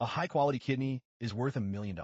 A high-quality kidney is worth $1 million.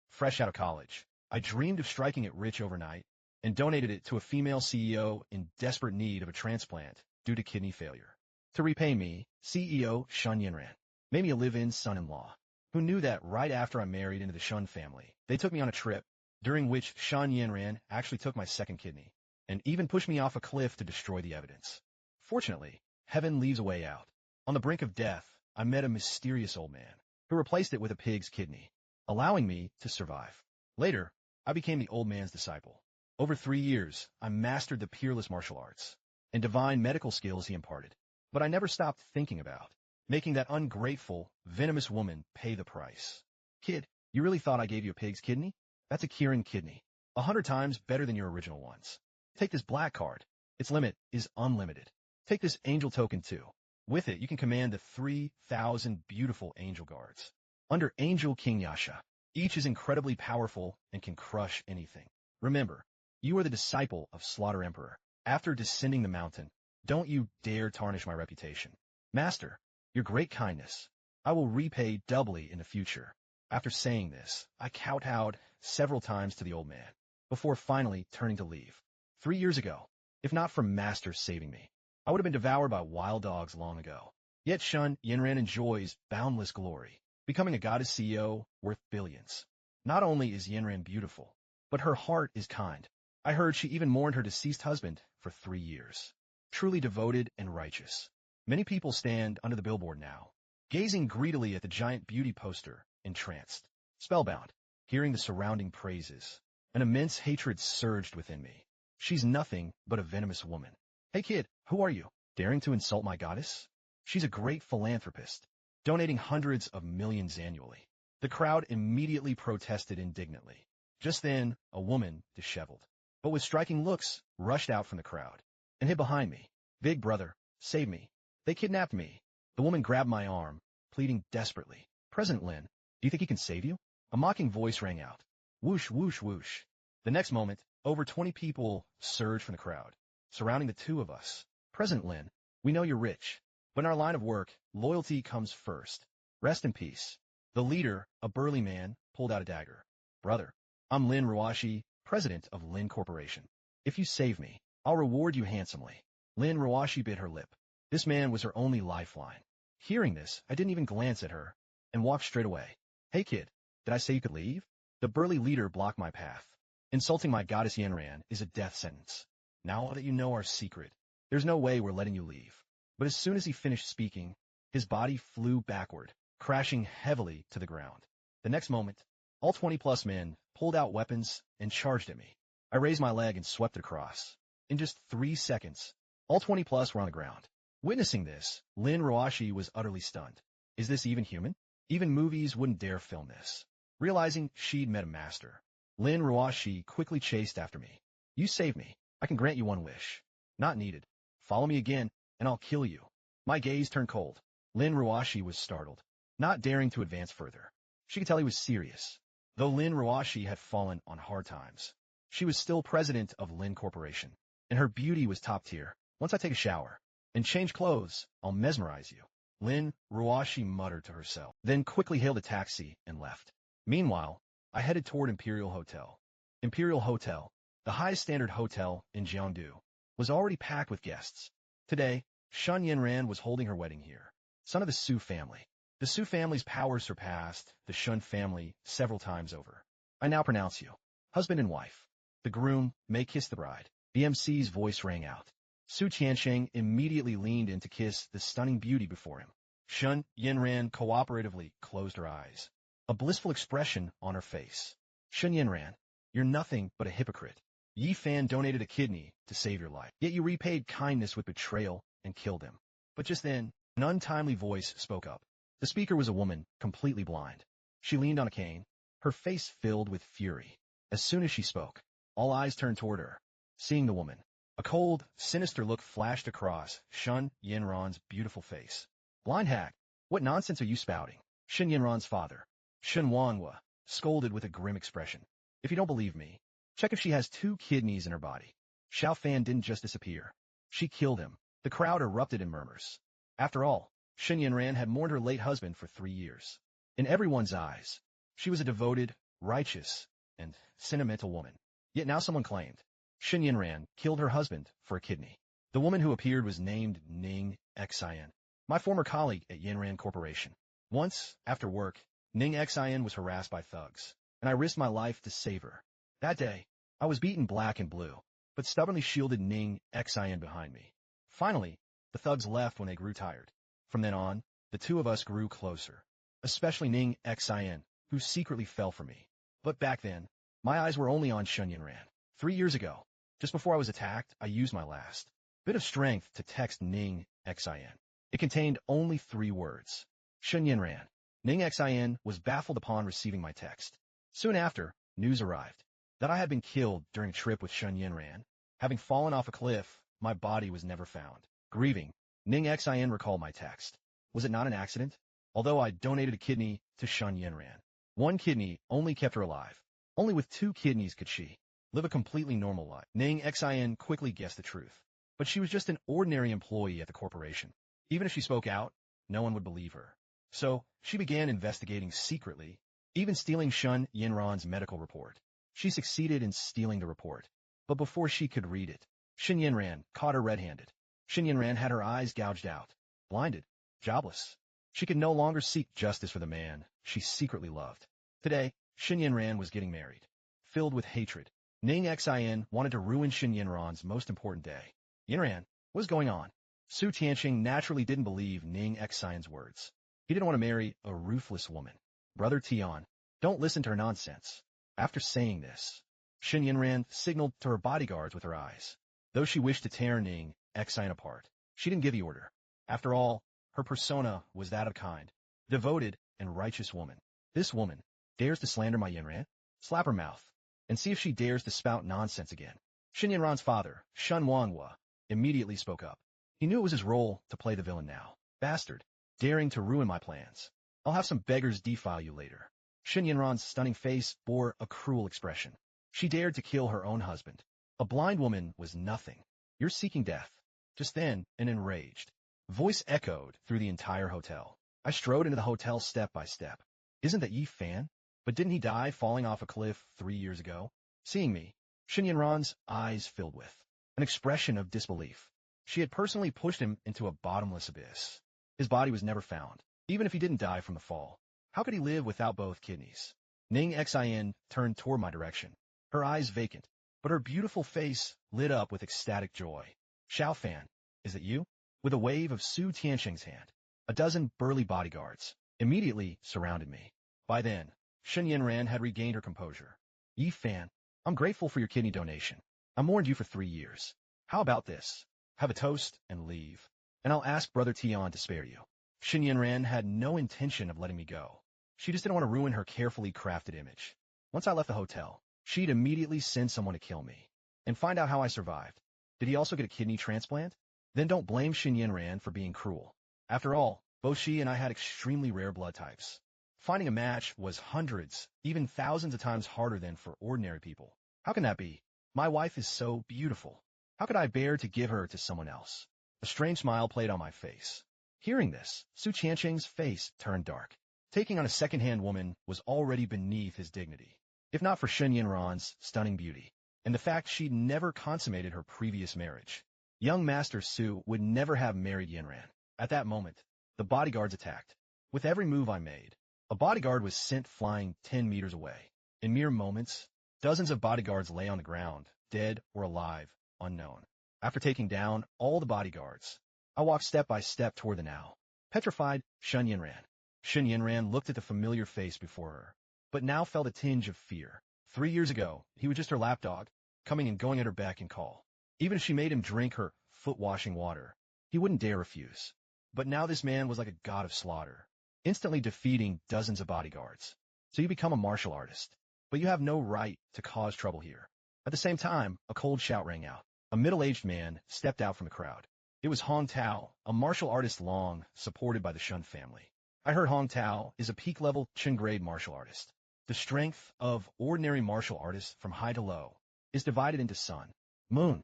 Fresh out of college, I dreamed of striking it rich overnight and donated it to a female CEO in desperate need of a transplant due to kidney failure. To repay me, CEO Shun Yinran made me a live-in son-in-law, who knew that right after I married into the Shun family, they took me on a trip, during which Shun Yinran actually took my second kidney, and even pushed me off a cliff to destroy the evidence. Fortunately, heaven leaves a way out. On the brink of death, I met a mysterious old man, who replaced it with a pig's kidney, allowing me to survive. Later, I became the old man's disciple. Over 3 years, I mastered the peerless martial arts and divine medical skills he imparted. But I never stopped thinking about making that ungrateful, venomous woman pay the price. Kid, you really thought I gave you a pig's kidney? That's a Kirin kidney, 100 times better than your original ones. Take this black card. Its limit is unlimited. Take this angel token too. With it, you can command the 3,000 beautiful angel guards. Under Angel King Yasha, each is incredibly powerful and can crush anything. Remember, you are the disciple of Slaughter Emperor. After descending the mountain, don't you dare tarnish my reputation. Master, your great kindness, I will repay doubly in the future. After saying this, I kowtowed several times to the old man, before finally turning to leave. 3 years ago, if not for Master saving me, I would have been devoured by wild dogs long ago. Yet Shun Yinran enjoys boundless glory, becoming a goddess CEO worth billions. Not only is Yinran beautiful, but her heart is kind. I heard she even mourned her deceased husband for 3 years. Truly devoted and righteous. Many people stand under the billboard now, gazing greedily at the giant beauty poster, entranced, spellbound, hearing the surrounding praises. An immense hatred surged within me. She's nothing but a venomous woman. Hey kid, who are you? Daring to insult my goddess? She's a great philanthropist, donating hundreds of millions annually. The crowd immediately protested indignantly. Just then, a woman, disheveled, but with striking looks, rushed out from the crowd and hid behind me. Big brother, save me. They kidnapped me. The woman grabbed my arm, pleading desperately. President Lin, do you think he can save you? A mocking voice rang out. Whoosh, whoosh, whoosh. The next moment, over 20 people surged from the crowd, surrounding the two of us. President Lin, we know you're rich, but in our line of work, loyalty comes first. Rest in peace. The leader, a burly man, pulled out a dagger. Brother, I'm Lin Ruashi, president of Lin Corporation. If you save me, I'll reward you handsomely. Lin Ruashi bit her lip. This man was her only lifeline. Hearing this, I didn't even glance at her, and walked straight away. Hey kid, did I say you could leave? The burly leader blocked my path. Insulting my goddess Yanran is a death sentence. Now that you know our secret, there's no way we're letting you leave. But as soon as he finished speaking, his body flew backward, crashing heavily to the ground. The next moment, all 20-plus men pulled out weapons and charged at me. I raised my leg and swept it across. In just 3 seconds, all 20-plus were on the ground. Witnessing this, Lin Ruashi was utterly stunned. Is this even human? Even movies wouldn't dare film this. Realizing she'd met a master, Lin Ruashi quickly chased after me. You saved me. I can grant you one wish. Not needed. Follow me again, and I'll kill you. My gaze turned cold. Lin Ruashi was startled, not daring to advance further. She could tell he was serious. Though Lin Ruashi had fallen on hard times, she was still president of Lin Corporation, and her beauty was top tier. Once I take a shower and change clothes, I'll mesmerize you. Lin Ruashi muttered to herself, then quickly hailed a taxi and left. Meanwhile, I headed toward Imperial Hotel. Imperial Hotel, the highest standard hotel in Jiangdu, was already packed with guests. Today, Shun Yanran was holding her wedding here. Son of the Su family. The Su family's power surpassed the Shun family several times over. I now pronounce you husband and wife. The groom may kiss the bride. The MC's voice rang out. Su Tiansheng immediately leaned in to kiss the stunning beauty before him. Shun Yanran cooperatively closed her eyes, a blissful expression on her face. Shun Yanran, you're nothing but a hypocrite. Yi Fan donated a kidney to save your life, yet you repaid kindness with betrayal and killed him. But just then, an untimely voice spoke up. The speaker was a woman, completely blind. She leaned on a cane, her face filled with fury. As soon as she spoke, all eyes turned toward her. Seeing the woman, a cold, sinister look flashed across Shun Yanran's beautiful face. Blind hag, what nonsense are you spouting? Shun Yanran's father, Shun Wanhua, scolded with a grim expression. If you don't believe me, check if she has 2 kidneys in her body. Xiao Fan didn't just disappear. She killed him. The crowd erupted in murmurs. After all, Shun Yanran had mourned her late husband for 3 years. In everyone's eyes, she was a devoted, righteous, and sentimental woman. Yet now someone claimed Shin Yinran killed her husband for a kidney. The woman who appeared was named Ning Xin, my former colleague at Yinran Corporation. Once, after work, Ning Xin was harassed by thugs, and I risked my life to save her. That day, I was beaten black and blue, but stubbornly shielded Ning Xin behind me. Finally, the thugs left when they grew tired. From then on, the two of us grew closer, especially Ning Xin, who secretly fell for me. But back then, my eyes were only on Shun Yinran. 3 years ago, just before I was attacked, I used my last bit of strength to text Ning Xin. It contained only 3 words. Shun Yinran. Ning Xin was baffled upon receiving my text. Soon after, news arrived that I had been killed during a trip with Shun Yinran. Having fallen off a cliff, my body was never found. Grieving, Ning Xin recalled my text. Was it not an accident? Although I donated a kidney to Shun Yinran. 1 kidney only kept her alive. Only with 2 kidneys could she live a completely normal life. Ning Xin quickly guessed the truth. But she was just an ordinary employee at the corporation. Even if she spoke out, no one would believe her. So, she began investigating secretly, even stealing Shun Yinran's medical report. She succeeded in stealing the report. But before she could read it, Shin Yinran caught her red-handed. Shin Yinran had her eyes gouged out, blinded, jobless. She could no longer seek justice for the man she secretly loved. Today, Shin Yinran was getting married. Filled with hatred, Ning Xin wanted to ruin Shin Yinran's most important day. Yinran, what's going on? Su Tianqing naturally didn't believe Ning Xion's words. He didn't want to marry a ruthless woman. Brother Tian, don't listen to her nonsense. After saying this, Shin Yinran signaled to her bodyguards with her eyes. Though she wished to tear Ning Xion apart, she didn't give the order. After all, her persona was that of kind, devoted, and righteous woman. This woman dares to slander my Yinran? Slap her mouth, and see if she dares to spout nonsense again. Shin Yinran's father, Shun Wanhua, immediately spoke up. He knew it was his role to play the villain now. Bastard, daring to ruin my plans. I'll have some beggars defile you later. Shin Yinran's stunning face bore a cruel expression. She dared to kill her own husband. A blind woman was nothing. You're seeking death. Just then, an enraged voice echoed through the entire hotel. I strode into the hotel step by step. Isn't that Yi Fan? But didn't he die falling off a cliff 3 years ago? Seeing me, Shin Yinran's eyes filled with an expression of disbelief. She had personally pushed him into a bottomless abyss. His body was never found, even if he didn't die from the fall. How could he live without both kidneys? Ning Xin turned toward my direction, her eyes vacant, but her beautiful face lit up with ecstatic joy. Xiao Fan, is it you? With a wave of Su Tianqing's hand, a dozen burly bodyguards immediately surrounded me. By then, Shin Yinran had regained her composure. Yi Fan, I'm grateful for your kidney donation. I mourned you for 3 years. How about this? Have a toast and leave, and I'll ask Brother Tian to spare you. Shin Yinran had no intention of letting me go. She just didn't want to ruin her carefully crafted image. Once I left the hotel, she'd immediately send someone to kill me and find out how I survived. Did he also get a kidney transplant? Then don't blame Shin Yinran for being cruel. After all, both she and I had extremely rare blood types. Finding a match was hundreds, even thousands of times harder than for ordinary people. How can that be? My wife is so beautiful. How could I bear to give her to someone else? A strange smile played on my face. Hearing this, Su Tianqing's face turned dark. Taking on a second-hand woman was already beneath his dignity, if not for Shin Yinran's stunning beauty, and the fact she'd never consummated her previous marriage. Young Master Su would never have married Yinran. At that moment, the bodyguards attacked. With every move I made, a bodyguard was sent flying 10 meters away. In mere moments, dozens of bodyguards lay on the ground, dead or alive, unknown. After taking down all the bodyguards, I walked step by step toward the now petrified Shin Yinran. Shin Yinran looked at the familiar face before her, but now felt a tinge of fear. 3 years ago, he was just her lapdog, coming and going at her beck and call. Even if she made him drink her foot-washing water, he wouldn't dare refuse. But now this man was like a god of slaughter, instantly defeating dozens of bodyguards. So you become a martial artist, but you have no right to cause trouble here. At the same time, a cold shout rang out. A middle-aged man stepped out from the crowd. It was Hong Tao, a martial artist long supported by the Shun family. I heard Hong Tao is a peak-level Qin-grade martial artist. The strength of ordinary martial artists from high to low is divided into sun, moon,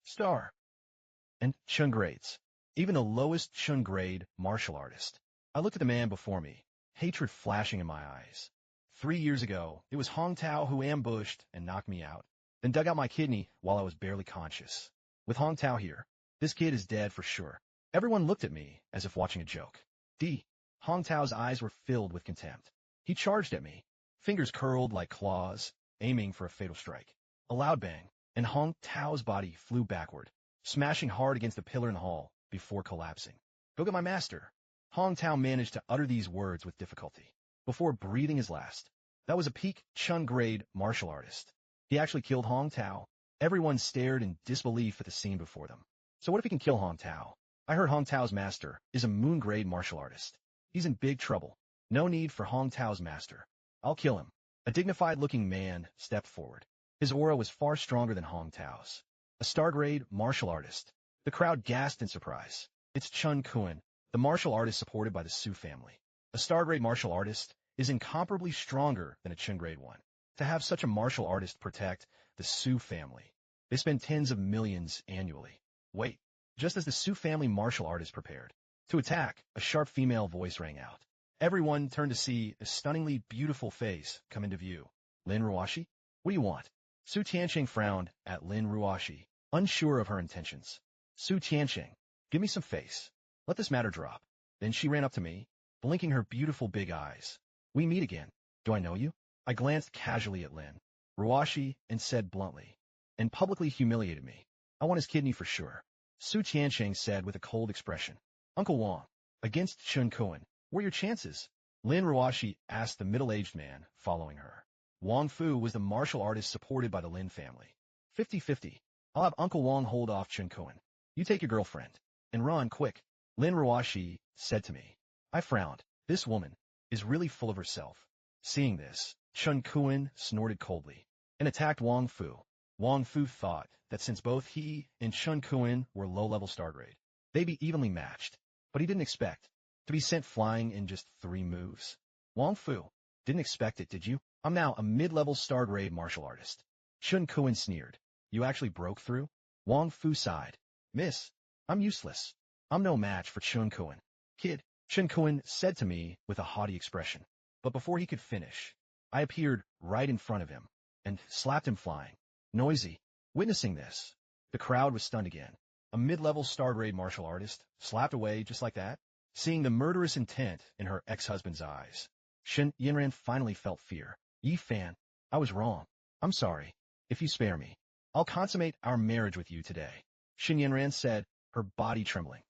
star, and Qin grades. Even the lowest Qin grade martial artist. I looked at the man before me. hatred flashing in my eyes. 3 years ago, it was Hong Tao who ambushed and knocked me out, then dug out my kidney while I was barely conscious. With Hong Tao here, this kid is dead for sure. Everyone looked at me as if watching a joke. Hong Tao's eyes were filled with contempt. He charged at me, fingers curled like claws, aiming for a fatal strike. A loud bang, and Hong Tao's body flew backward, smashing hard against the pillar in the hall before collapsing. Go get my master. Hong Tao managed to utter these words with difficulty, before breathing his last. That was a peak Chun-grade martial artist. He actually killed Hong Tao. Everyone stared in disbelief at the scene before them. So what if he can kill Hong Tao? I heard Hong Tao's master is a moon-grade martial artist. He's in big trouble. No need for Hong Tao's master. I'll kill him. A dignified-looking man stepped forward. His aura was far stronger than Hong Tao's. A star-grade martial artist. The crowd gasped in surprise. It's Chun Kirin, the martial artist supported by the Su family. A star-grade martial artist is incomparably stronger than a Chun-grade one. To have such a martial artist protect the Su family, they spend tens of millions annually. Wait, just as the Su family martial artist prepared to attack, a sharp female voice rang out. Everyone turned to see a stunningly beautiful face come into view. Lin Ruoshi? What do you want? Su Tianqing frowned at Lin Ruoshi, unsure of her intentions. Su Tianqing, give me some face. Let this matter drop. Then she ran up to me, blinking her beautiful big eyes. We meet again. Do I know you? I glanced casually at Lin Ruoshi and said bluntly, and publicly humiliated me. I want his kidney for sure. Su Tianqing said with a cold expression. Uncle Wang, against Chun Kirin, what are your chances? Lin Ruoshi asked the middle-aged man following her. Wang Fu was the martial artist supported by the Lin family. 50-50. I'll have Uncle Wang hold off Chun Kirin. You take your girlfriend and run quick. Lin Ruoshi said to me. I frowned. This woman is really full of herself. Seeing this, Chun Kirin snorted coldly and attacked Wang Fu. Wang Fu thought that since both he and Chun Kirin were low-level star grade, they'd be evenly matched, but he didn't expect to be sent flying in just 3 moves. Wang Fu, didn't expect it, did you? I'm now a mid-level star grade martial artist. Chun Kirin sneered. You actually broke through? Wang Fu sighed. Miss, I'm useless. I'm no match for Chun Kirin. Kid, Chun Kirin said to me with a haughty expression. But before he could finish, I appeared right in front of him and slapped him flying. Noisy. Witnessing this, the crowd was stunned again. A mid-level star-grade martial artist slapped away just like that, seeing the murderous intent in her ex-husband's eyes. Shen Yinran finally felt fear. Yi Fan, I was wrong. I'm sorry. If you spare me, I'll consummate our marriage with you today. Shen Yinran said, her body trembling.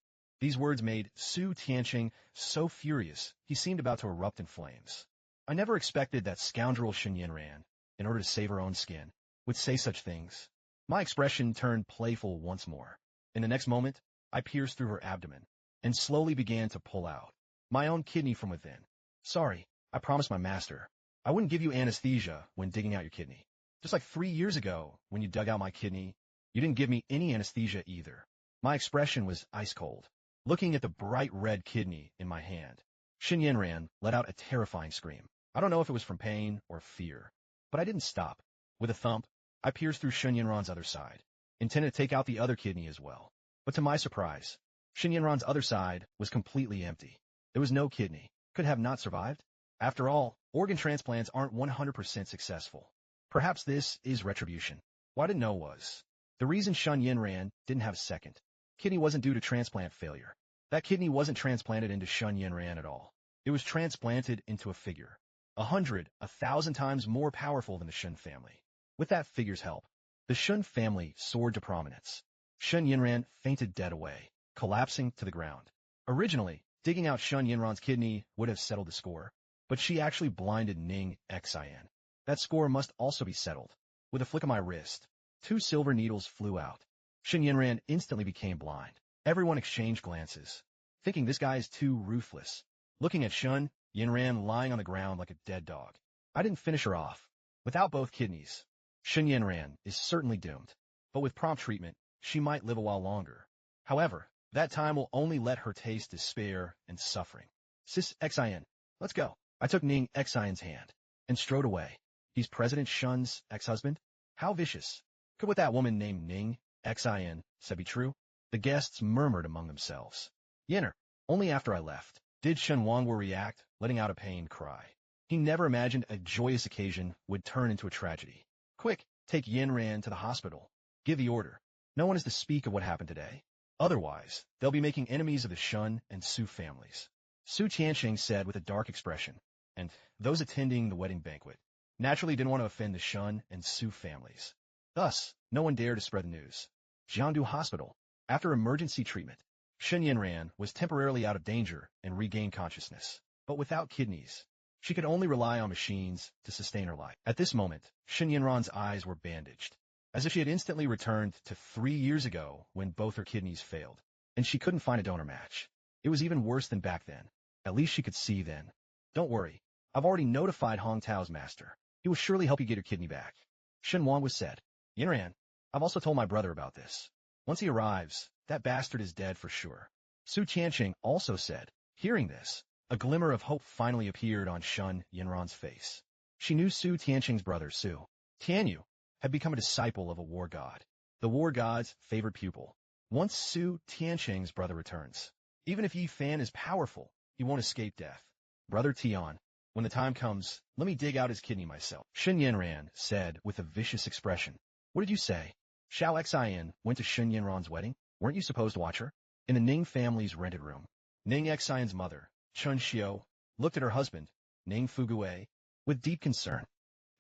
These words made Su Tianqing so furious he seemed about to erupt in flames. I never expected that scoundrel Shen Yinran, in order to save her own skin, would say such things. My expression turned playful once more. In the next moment, I pierced through her abdomen and slowly began to pull out my own kidney from within. Sorry, I promised my master I wouldn't give you anesthesia when digging out your kidney. Just like 3 years ago, when you dug out my kidney, you didn't give me any anesthesia either. My expression was ice cold. Looking at the bright red kidney in my hand, Shen Yinran let out a terrifying scream. I don't know if it was from pain or fear, but I didn't stop. With a thump, I pierced through Shen Yinran's other side, intended to take out the other kidney as well. But to my surprise, Shen Yinran's other side was completely empty. There was no kidney. Could have not survived. After all, organ transplants aren't 100% successful. Perhaps this is retribution. What I didn't know was, the reason Shen Yinran didn't have a second kidney wasn't due to transplant failure. That kidney wasn't transplanted into Shen Yinran at all. It was transplanted into a figure, 100, 1,000 times more powerful than the Shen family. With that figure's help, the Shen family soared to prominence. Shen Yinran fainted dead away, collapsing to the ground. Originally, digging out Shen Yinran's kidney would have settled the score, but she actually blinded Ning Xian. That score must also be settled. With a flick of my wrist, 2 silver needles flew out. Shen Yinran instantly became blind. Everyone exchanged glances, thinking this guy is too ruthless. Looking at Shen Yinran lying on the ground like a dead dog. I didn't finish her off. Without both kidneys, Shen Yinran is certainly doomed. But with prompt treatment, she might live a while longer. However, that time will only let her taste despair and suffering. Sis Xian, let's go. I took Ning Xian's hand and strode away. He's President Shen's ex-husband? How vicious. Could what that woman named Ning Xian said be true? The guests murmured among themselves. Yinner, only after I left did Shen Wangwu react letting out a pained cry. He never imagined a joyous occasion would turn into a tragedy. Quick, take Yinran to the hospital. Give the order. No one is to speak of what happened today. Otherwise, they'll be making enemies of the Shun and Su families. Su Tianxing said with a dark expression, and those attending the wedding banquet naturally didn't want to offend the Shun and Su families. Thus, no one dared to spread the news. Jiangdu Hospital. After emergency treatment, Shen Yinran was temporarily out of danger and regained consciousness, but without kidneys. She could only rely on machines to sustain her life. At this moment, Shen Yinran's eyes were bandaged, as if she had instantly returned to 3 years ago when both her kidneys failed, and she couldn't find a donor match. It was even worse than back then. At least she could see then. Don't worry, I've already notified Hong Tao's master. He will surely help you get your kidney back. Shen Wan was said. Yinran, I've also told my brother about this. Once he arrives, that bastard is dead for sure. Su Tianxing also said. Hearing this, a glimmer of hope finally appeared on Shun Yinran's face. She knew Su Tianxing's brother, Su Tianyu, had become a disciple of a war god, the war god's favorite pupil. Once Su Tianxing's brother returns, even if Yi Fan is powerful, he won't escape death. Brother Tian, when the time comes, let me dig out his kidney myself. Shen Yinran said with a vicious expression. What did you say? Xiao Xian went to Shen Yinran's wedding? Weren't you supposed to watch her? In the Ning family's rented room, Ning Xian's mother, Chun Xiu, looked at her husband, Ning Fugui, with deep concern.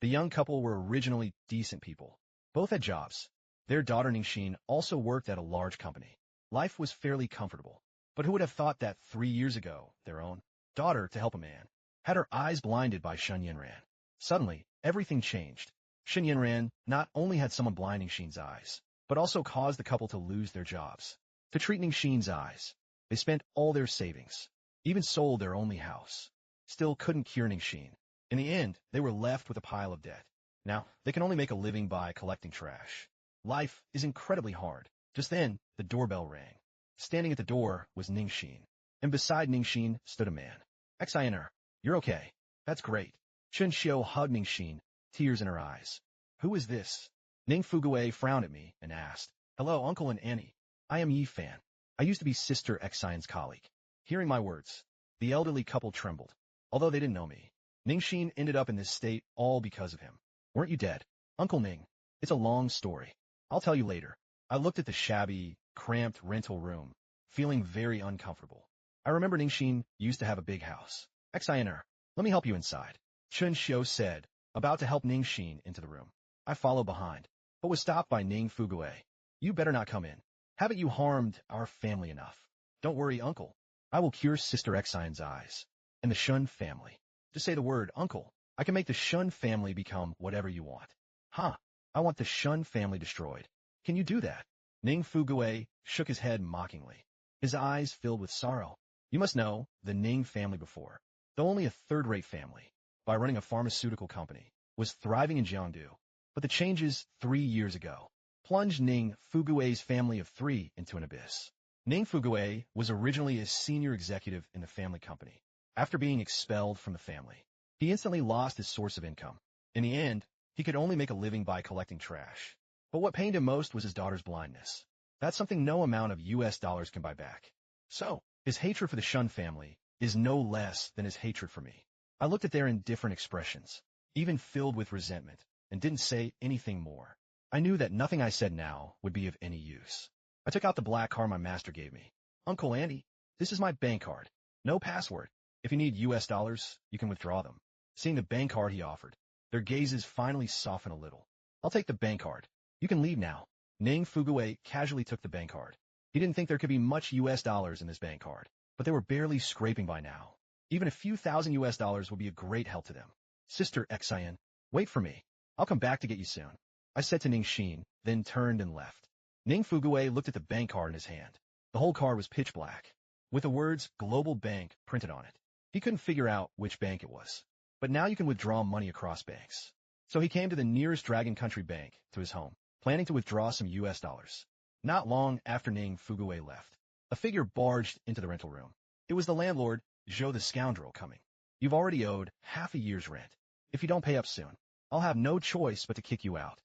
The young couple were originally decent people. Both had jobs. Their daughter Ningxin also worked at a large company. Life was fairly comfortable. But who would have thought that 3 years ago, their own daughter, to help a man, had her eyes blinded by Shen Yinran? Suddenly, everything changed. Shen Yinran not only had someone blind Ningxin's eyes, but also caused the couple to lose their jobs. To treat Ningxin's eyes, they spent all their savings, even sold their only house. Still couldn't cure Ningxin. In the end, they were left with a pile of debt. Now, they can only make a living by collecting trash. Life is incredibly hard. Just then, the doorbell rang. Standing at the door was Ningxin, and beside Ningxin stood a man. Xiner, you're okay. That's great. Chun Xiu hugged Ningxin, tears in her eyes. Who is this? Ning Fugui frowned at me and asked, Hello, Uncle and Annie. I am Yi Fan. I used to be Sister Xian's colleague. Hearing my words, the elderly couple trembled. Although they didn't know me, Ningxin ended up in this state all because of him. Weren't you dead? Uncle Ning, it's a long story. I'll tell you later. I looked at the shabby, cramped rental room, feeling very uncomfortable. I remember Ningxin used to have a big house. Xiner, let me help you inside. Chun Xiu said, about to help Ningxin into the room. I followed behind, but was stopped by Ning Fugui. You better not come in. Haven't you harmed our family enough? Don't worry, Uncle. I will cure Sister Xian's eyes. And the Shun family. Just say the word, Uncle. I can make the Shun family become whatever you want. Huh. I want the Shun family destroyed. Can you do that? Ning Fugui shook his head mockingly. His eyes filled with sorrow. You must know the Ning family before, though only a third-rate family, by running a pharmaceutical company, was thriving in Jiangdu. But the changes 3 years ago plunged Ning Fugui's family of 3 into an abyss. Ning Fugui was originally a senior executive in the family company. After being expelled from the family, he instantly lost his source of income. In the end, he could only make a living by collecting trash. But what pained him most was his daughter's blindness. That's something no amount of US dollars can buy back. So, his hatred for the Shun family is no less than his hatred for me. I looked at their indifferent expressions, even filled with resentment, and didn't say anything more. I knew that nothing I said now would be of any use. I took out the black card my master gave me. Uncle Andy, this is my bank card. No password. If you need US dollars, you can withdraw them. Seeing the bank card he offered, their gazes finally softened a little. I'll take the bank card. You can leave now. Ning Fugui casually took the bank card. He didn't think there could be much US dollars in this bank card, but they were barely scraping by now. Even a few thousand US dollars would be a great help to them. Sister Xian, wait for me. I'll come back to get you soon. I said to Ningxin, then turned and left. Ning Fugui looked at the bank card in his hand. The whole card was pitch black, with the words Global Bank printed on it. He couldn't figure out which bank it was. But now you can withdraw money across banks. So he came to the nearest Dragon Country bank to his home, planning to withdraw some US dollars. Not long after Ning Fugui left, a figure barged into the rental room. It was the landlord, Zhou the scoundrel, coming. You've already owed half a year's rent. If you don't pay up soon, I'll have no choice but to kick you out.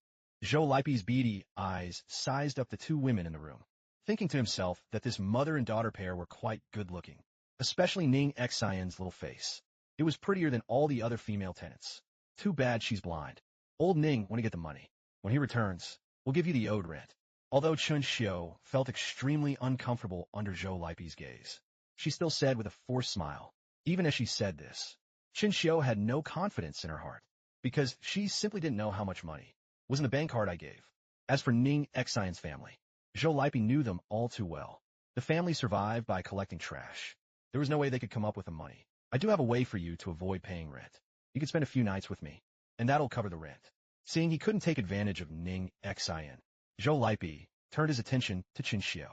Zhou Lipi's beady eyes sized up the 2 women in the room, thinking to himself that this mother and daughter pair were quite good-looking, especially Ning Xian's little face. It was prettier than all the other female tenants. Too bad she's blind. Old Ning want to get the money. When he returns, we'll give you the owed rent. Although Chun Xiu felt extremely uncomfortable under Zhou Lipi's gaze, she still said with a forced smile. Even as she said this, Chun Xiu had no confidence in her heart, because she simply didn't know how much money was in the bank card I gave. As for Ning Xian's family, Zhou Lipi knew them all too well. The family survived by collecting trash. There was no way they could come up with the money. I do have a way for you to avoid paying rent. You could spend a few nights with me, and that'll cover the rent. Seeing he couldn't take advantage of Ning Xian, Zhou Lipi turned his attention to Chun Xiu.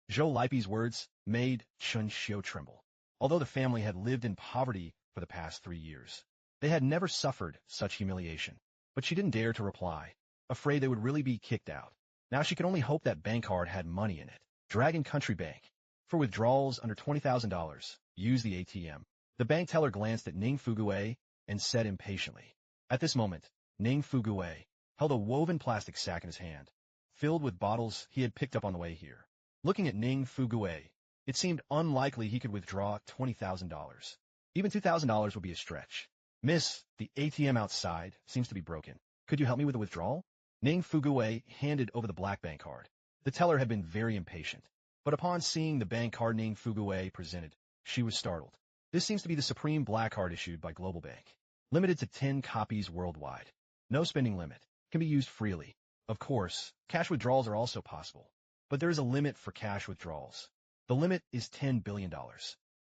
Zhou Lipi's words made Chun Xiu tremble. Although the family had lived in poverty for the past 3 years, they had never suffered such humiliation. But she didn't dare to reply, afraid they would really be kicked out. Now she could only hope that bank card had money in it. Dragon Country Bank. For withdrawals under $20,000, use the ATM. The bank teller glanced at Ning Fugue and said impatiently. At this moment, Ning Fugue held a woven plastic sack in his hand, filled with bottles he had picked up on the way here. Looking at Ning Fugue, it seemed unlikely he could withdraw $20,000. Even $2,000 would be a stretch. Miss, the ATM outside seems to be broken. Could you help me with the withdrawal? Ning Fugue handed over the black bank card. The teller had been very impatient, but upon seeing the bank card Ning Fugue presented, she was startled. This seems to be the supreme black card issued by Global Bank. Limited to 10 copies worldwide. No spending limit. Can be used freely. Of course, cash withdrawals are also possible, but there is a limit for cash withdrawals. The limit is $10 billion.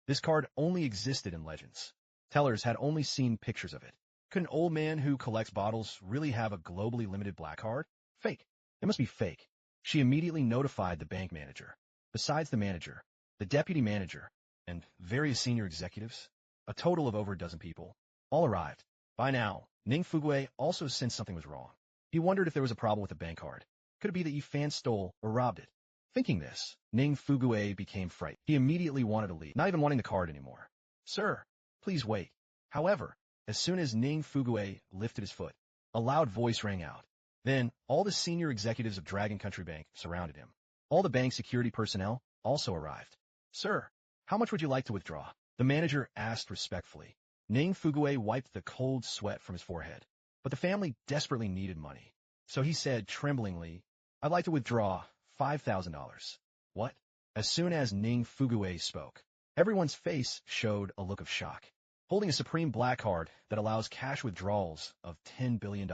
This card only existed in legends. Tellers had only seen pictures of it. Could an old man who collects bottles really have a globally limited black card? Fake. It must be fake. She immediately notified the bank manager. Besides the manager, the deputy manager, and various senior executives, a total of over a dozen people, all arrived. By now, Ning Fugue also sensed something was wrong. He wondered if there was a problem with the bank card. Could it be that Yifan stole or robbed it? Thinking this, Ning Fugue became frightened. He immediately wanted to leave, not even wanting the card anymore. Sir, please wait. However, as soon as Ning Fugue lifted his foot, a loud voice rang out. Then, all the senior executives of Dragon Country Bank surrounded him. All the bank security personnel also arrived. Sir, how much would you like to withdraw? The manager asked respectfully. Ning Fugue wiped the cold sweat from his forehead. But the family desperately needed money. So he said tremblingly, I'd like to withdraw $5,000. What? As soon as Ning Fugue spoke, everyone's face showed a look of shock. Holding a supreme black card that allows cash withdrawals of $10 billion.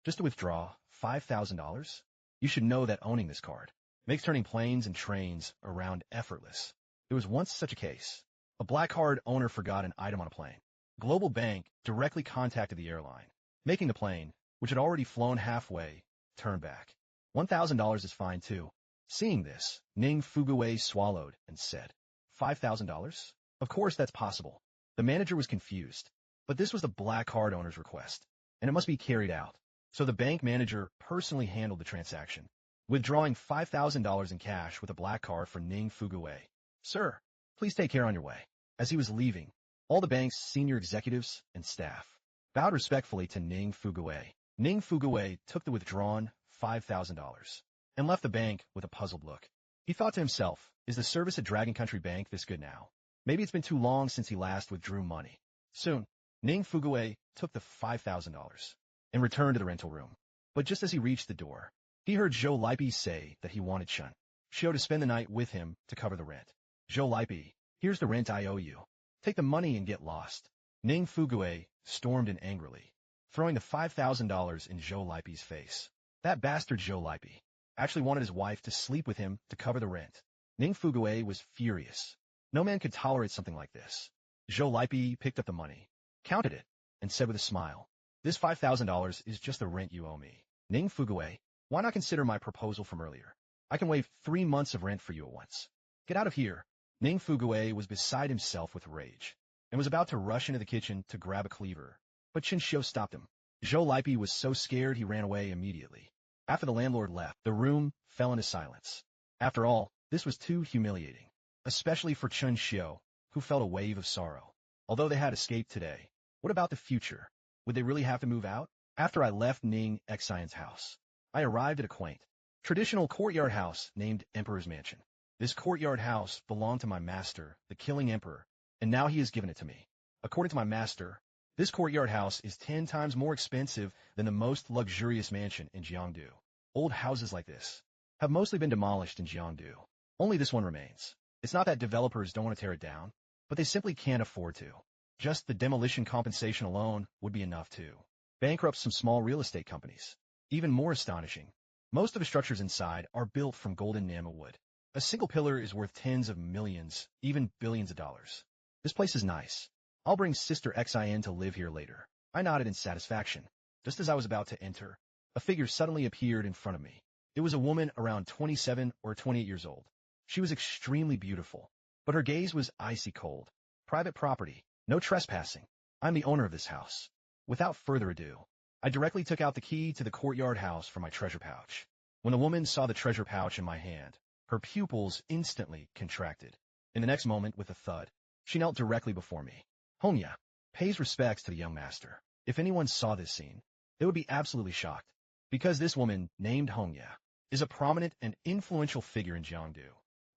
Just to withdraw $5,000? You should know that owning this card makes turning planes and trains around effortless. There was once such a case. A black card owner forgot an item on a plane. Global Bank directly contacted the airline, making the plane, which had already flown halfway, turn back. $1,000 is fine too. Seeing this, Ning Fugue swallowed and said, $5,000? Of course that's possible. The manager was confused, but this was the black card owner's request, and it must be carried out. So the bank manager personally handled the transaction, withdrawing $5,000 in cash with a black card for Ning Fugue. Sir, please take care on your way. As he was leaving, all the bank's senior executives and staff bowed respectfully to Ning Fugue. Ning Fugue took the withdrawn $5,000 and left the bank with a puzzled look. He thought to himself, is the service at Dragon Country Bank this good now? Maybe it's been too long since he last withdrew money. Soon, Ning Fugue took the $5,000 and returned to the rental room. But just as he reached the door, he heard Zhou Lipi say that he wanted Chun Xiu to spend the night with him to cover the rent. Zhou Lipi, here's the rent I owe you. Take the money and get lost. Ning Fugue stormed in angrily, throwing the $5,000 in Zhou Lipi's face. That bastard Zhou Lipi actually wanted his wife to sleep with him to cover the rent. Ning Fugue was furious. No man could tolerate something like this. Zhou Lipi picked up the money, counted it, and said with a smile, this $5,000 is just the rent you owe me. Ning Fugue, why not consider my proposal from earlier? I can waive 3 months of rent for you at once. Get out of here. Ning Fugue was beside himself with rage, and was about to rush into the kitchen to grab a cleaver, but Chun Xiu stopped him. Zhou Lipi was so scared he ran away immediately. After the landlord left, the room fell into silence. After all, this was too humiliating, especially for Chun Xiu, who felt a wave of sorrow. Although they had escaped today, what about the future? Would they really have to move out? After I left Ning Xian's house, I arrived at a quaint, traditional courtyard house named Emperor's Mansion. This courtyard house belonged to my master, the Killing Emperor, and now he has given it to me. According to my master, this courtyard house is 10 times more expensive than the most luxurious mansion in Jiangdu. Old houses like this have mostly been demolished in Jiangdu. Only this one remains. It's not that developers don't want to tear it down, but they simply can't afford to. Just the demolition compensation alone would be enough to bankrupt some small real estate companies. Even more astonishing, most of the structures inside are built from golden enamel wood. A single pillar is worth tens of millions, even billions of dollars. This place is nice. I'll bring Sister Xin to live here later. I nodded in satisfaction. Just as I was about to enter, a figure suddenly appeared in front of me. It was a woman around 27 or 28 years old. She was extremely beautiful, but her gaze was icy cold. Private property. No trespassing. I'm the owner of this house. Without further ado, I directly took out the key to the courtyard house from my treasure pouch. When the woman saw the treasure pouch in my hand, her pupils instantly contracted. In the next moment, with a thud, she knelt directly before me. Hongya pays respects to the young master. If anyone saw this scene, they would be absolutely shocked, because this woman, named Hongya, is a prominent and influential figure in Jiangdu.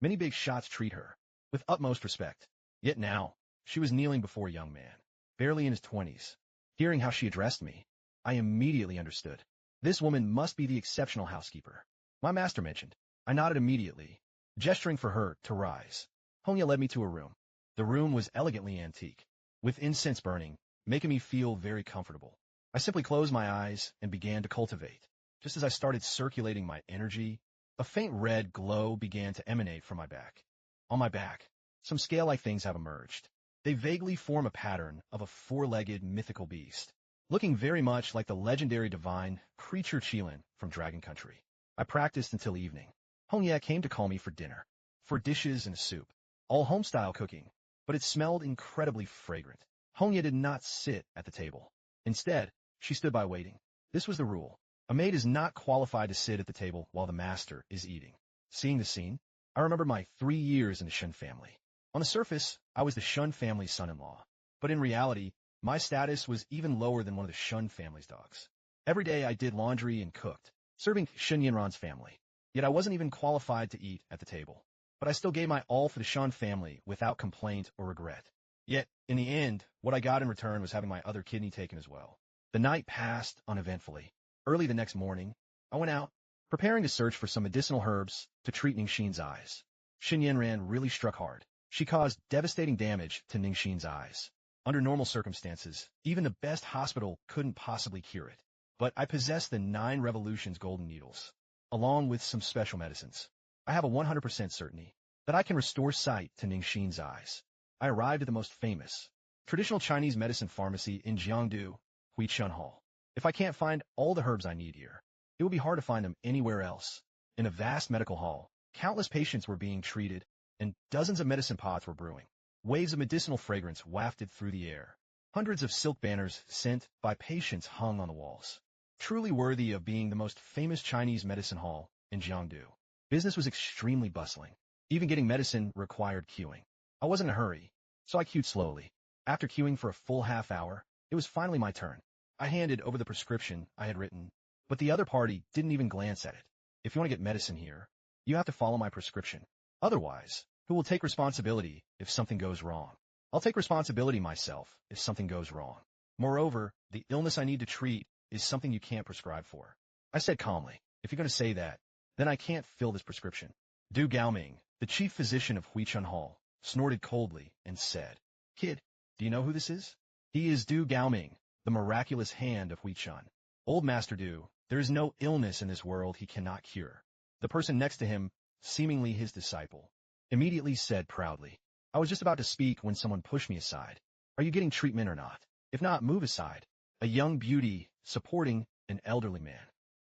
Many big shots treat her with utmost respect. Yet now, she was kneeling before a young man, barely in his 20s. Hearing how she addressed me, I immediately understood. This woman must be the exceptional housekeeper my master mentioned. I nodded immediately, gesturing for her to rise. Hongya led me to a room. The room was elegantly antique, with incense burning, making me feel very comfortable. I simply closed my eyes and began to cultivate. Just as I started circulating my energy, a faint red glow began to emanate from my back. On my back, some scale-like things have emerged. They vaguely form a pattern of a four-legged mythical beast, looking very much like the legendary divine creature Kirin from Dragon Country. I practiced until evening. Hongya came to call me for dinner, for dishes and soup, all home-style cooking, but it smelled incredibly fragrant. Hongya did not sit at the table. Instead, she stood by waiting. This was the rule. A maid is not qualified to sit at the table while the master is eating. Seeing the scene, I remembered my 3 years in the Shun family. On the surface, I was the Shun family's son-in-law, but in reality, my status was even lower than one of the Shun family's dogs. Every day I did laundry and cooked, serving Shun Yinran's family. Yet I wasn't even qualified to eat at the table. But I still gave my all for the Shun family without complaint or regret. Yet, in the end, what I got in return was having my other kidney taken as well. The night passed uneventfully. Early the next morning, I went out, preparing to search for some medicinal herbs to treat Ningxin's eyes. Shin Yanran really struck hard. She caused devastating damage to Ningxin's eyes. Under normal circumstances, even the best hospital couldn't possibly cure it. But I possess the 9 Revolutions golden needles, along with some special medicines. I have a 100% certainty that I can restore sight to Ningxin's eyes. I arrived at the most famous, traditional Chinese medicine pharmacy in Jiangdu, Huichun Hall. If I can't find all the herbs I need here, it would be hard to find them anywhere else. In a vast medical hall, countless patients were being treated, and dozens of medicine pots were brewing. Waves of medicinal fragrance wafted through the air. Hundreds of silk banners sent by patients hung on the walls. Truly worthy of being the most famous Chinese medicine hall in Jiangdu. Business was extremely bustling. Even getting medicine required queuing. I wasn't in a hurry, so I queued slowly. After queuing for a full half hour, it was finally my turn. I handed over the prescription I had written, but the other party didn't even glance at it. If you want to get medicine here, you have to follow my prescription. Otherwise, who will take responsibility if something goes wrong? I'll take responsibility myself if something goes wrong. Moreover, the illness I need to treat is something you can't prescribe for. I said calmly, if you're going to say that, then I can't fill this prescription. Du Gaoming, the chief physician of Huichun Hall, snorted coldly and said, Kid, do you know who this is? He is Du Gaoming, the miraculous hand of Huichun. Old Master Du, there is no illness in this world he cannot cure. The person next to him, seemingly his disciple, immediately said proudly, I was just about to speak when someone pushed me aside. Are you getting treatment or not? If not, move aside. A young beauty supporting an elderly man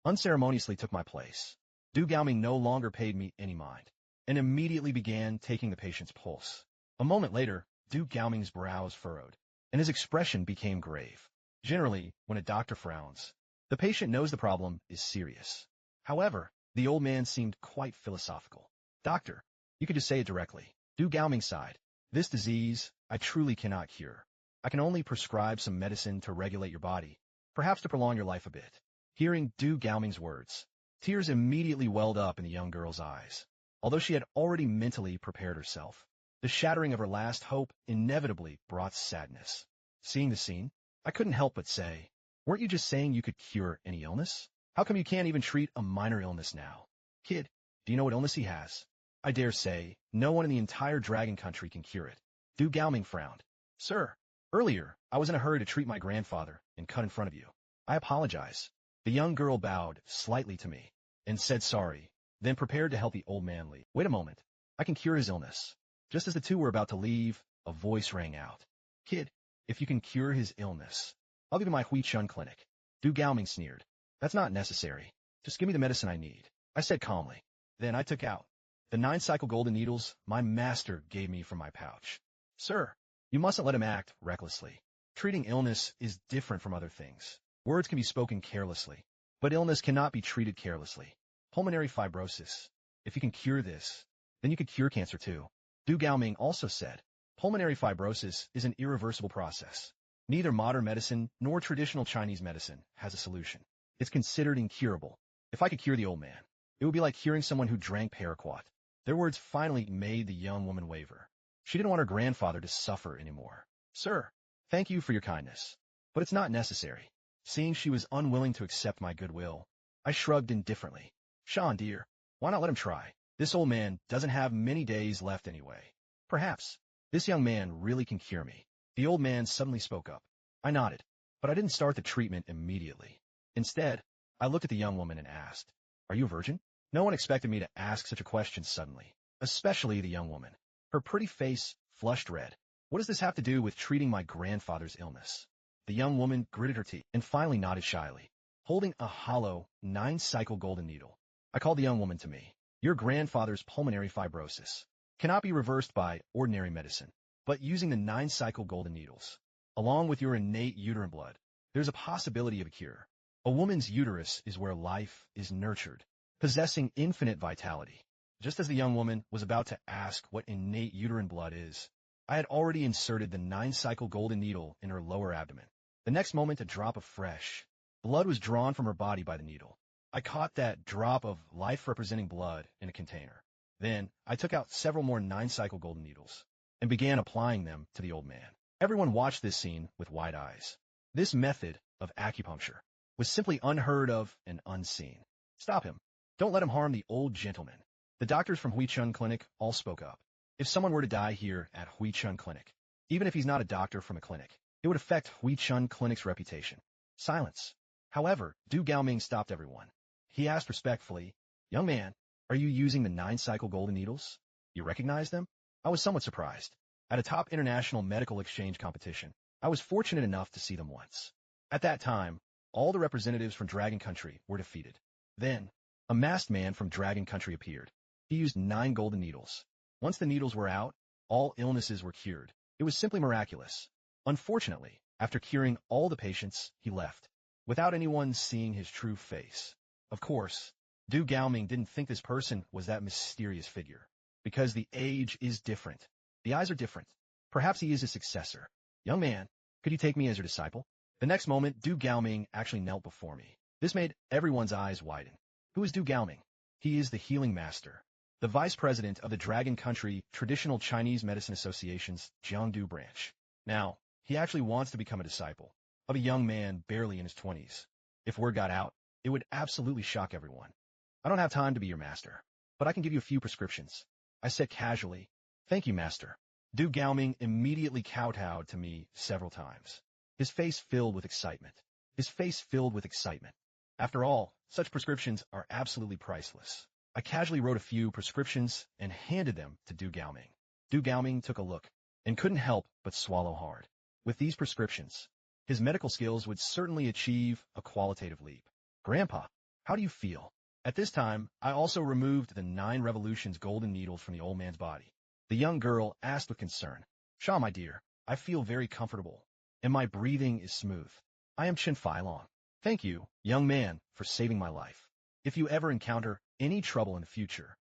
unceremoniously took my place. Du Gaoming no longer paid me any mind, and immediately began taking the patient's pulse. A moment later, Du Gaoming's brows furrowed, and his expression became grave. Generally, when a doctor frowns, the patient knows the problem is serious. However, the old man seemed quite philosophical. Doctor, you could just say it directly. Du Gaoming sighed. This disease I truly cannot cure. I can only prescribe some medicine to regulate your body, perhaps to prolong your life a bit. Hearing Du Gaoming's words, tears immediately welled up in the young girl's eyes. Although she had already mentally prepared herself, the shattering of her last hope inevitably brought sadness. Seeing the scene, I couldn't help but say, weren't you just saying you could cure any illness? How come you can't even treat a minor illness now? Kid, do you know what illness he has? I dare say, no one in the entire dragon country can cure it. Du Gaoming frowned. Sir, earlier, I was in a hurry to treat my grandfather and cut in front of you. I apologize. The young girl bowed slightly to me and said sorry, then prepared to help the old man leave. Wait a moment. I can cure his illness. Just as the two were about to leave, a voice rang out. Kid, if you can cure his illness, I'll give you my Huichun clinic. Du Gaoming sneered. That's not necessary. Just give me the medicine I need, I said calmly. Then I took out the 9-cycle golden needles my master gave me from my pouch. Sir, you mustn't let him act recklessly. Treating illness is different from other things. Words can be spoken carelessly, but illness cannot be treated carelessly. Pulmonary fibrosis. If you can cure this, then you could cure cancer too. Du Gaoming also said, pulmonary fibrosis is an irreversible process. Neither modern medicine nor traditional Chinese medicine has a solution. It's considered incurable. If I could cure the old man, it would be like curing someone who drank paraquat. Their words finally made the young woman waver. She didn't want her grandfather to suffer anymore. Sir, thank you for your kindness, but it's not necessary. Seeing she was unwilling to accept my goodwill, I shrugged indifferently. Sean, dear, why not let him try? This old man doesn't have many days left anyway. Perhaps this young man really can cure me. The old man suddenly spoke up. I nodded, but I didn't start the treatment immediately. Instead, I looked at the young woman and asked, Are you a virgin? No one expected me to ask such a question suddenly, especially the young woman. Her pretty face flushed red. What does this have to do with treating my grandfather's illness? The young woman gritted her teeth and finally nodded shyly, holding a hollow 9-cycle golden needle. I called the young woman to me. Your grandfather's pulmonary fibrosis cannot be reversed by ordinary medicine, but using the 9-cycle golden needles, along with your innate uterine blood, there's a possibility of a cure. A woman's uterus is where life is nurtured, possessing infinite vitality. Just as the young woman was about to ask what innate uterine blood is, I had already inserted the 9-cycle golden needle in her lower abdomen. The next moment, a drop of fresh blood was drawn from her body by the needle. I caught that drop of life-representing blood in a container. Then, I took out several more 9-cycle golden needles and began applying them to the old man. Everyone watched this scene with wide eyes. This method of acupuncture was simply unheard of and unseen. Stop him. Don't let him harm the old gentleman. The doctors from Huichun Clinic all spoke up. If someone were to die here at Huichun Clinic, even if he's not a doctor from a clinic, it would affect Huichun Clinic's reputation. Silence. However, Du Gaoming stopped everyone. He asked respectfully, Young man, are you using the 9-cycle golden needles? You recognize them? I was somewhat surprised. At a top international medical exchange competition, I was fortunate enough to see them once. At that time, all the representatives from Dragon Country were defeated. Then, a masked man from Dragon Country appeared. He used 9 golden needles. Once the needles were out, all illnesses were cured. It was simply miraculous. Unfortunately, after curing all the patients, he left, without anyone seeing his true face. Of course, Du Gaoming didn't think this person was that mysterious figure, because the age is different. The eyes are different. Perhaps he is a successor. Young man, could you take me as your disciple? The next moment, Du Gaoming actually knelt before me. This made everyone's eyes widen. Who is Du Gaoming? He is the healing master, the vice president of the Dragon Country Traditional Chinese Medicine Association's Jiangdu branch. Now, he actually wants to become a disciple of a young man barely in his 20s. If word got out, it would absolutely shock everyone. I don't have time to be your master, but I can give you a few prescriptions, I said casually. Thank you, master. Du Gaoming immediately kowtowed to me several times. His face filled with excitement. After all, such prescriptions are absolutely priceless. I casually wrote a few prescriptions and handed them to Du Gaoming. Du Gaoming took a look and couldn't help but swallow hard. With these prescriptions, his medical skills would certainly achieve a qualitative leap. Grandpa, how do you feel? At this time, I also removed the 9 revolutions golden needles from the old man's body. The young girl asked with concern, Shaw, my dear, I feel very comfortable, and my breathing is smooth. I am Chen Feilong. Thank you, young man, for saving my life. If you ever encounter any trouble in the future,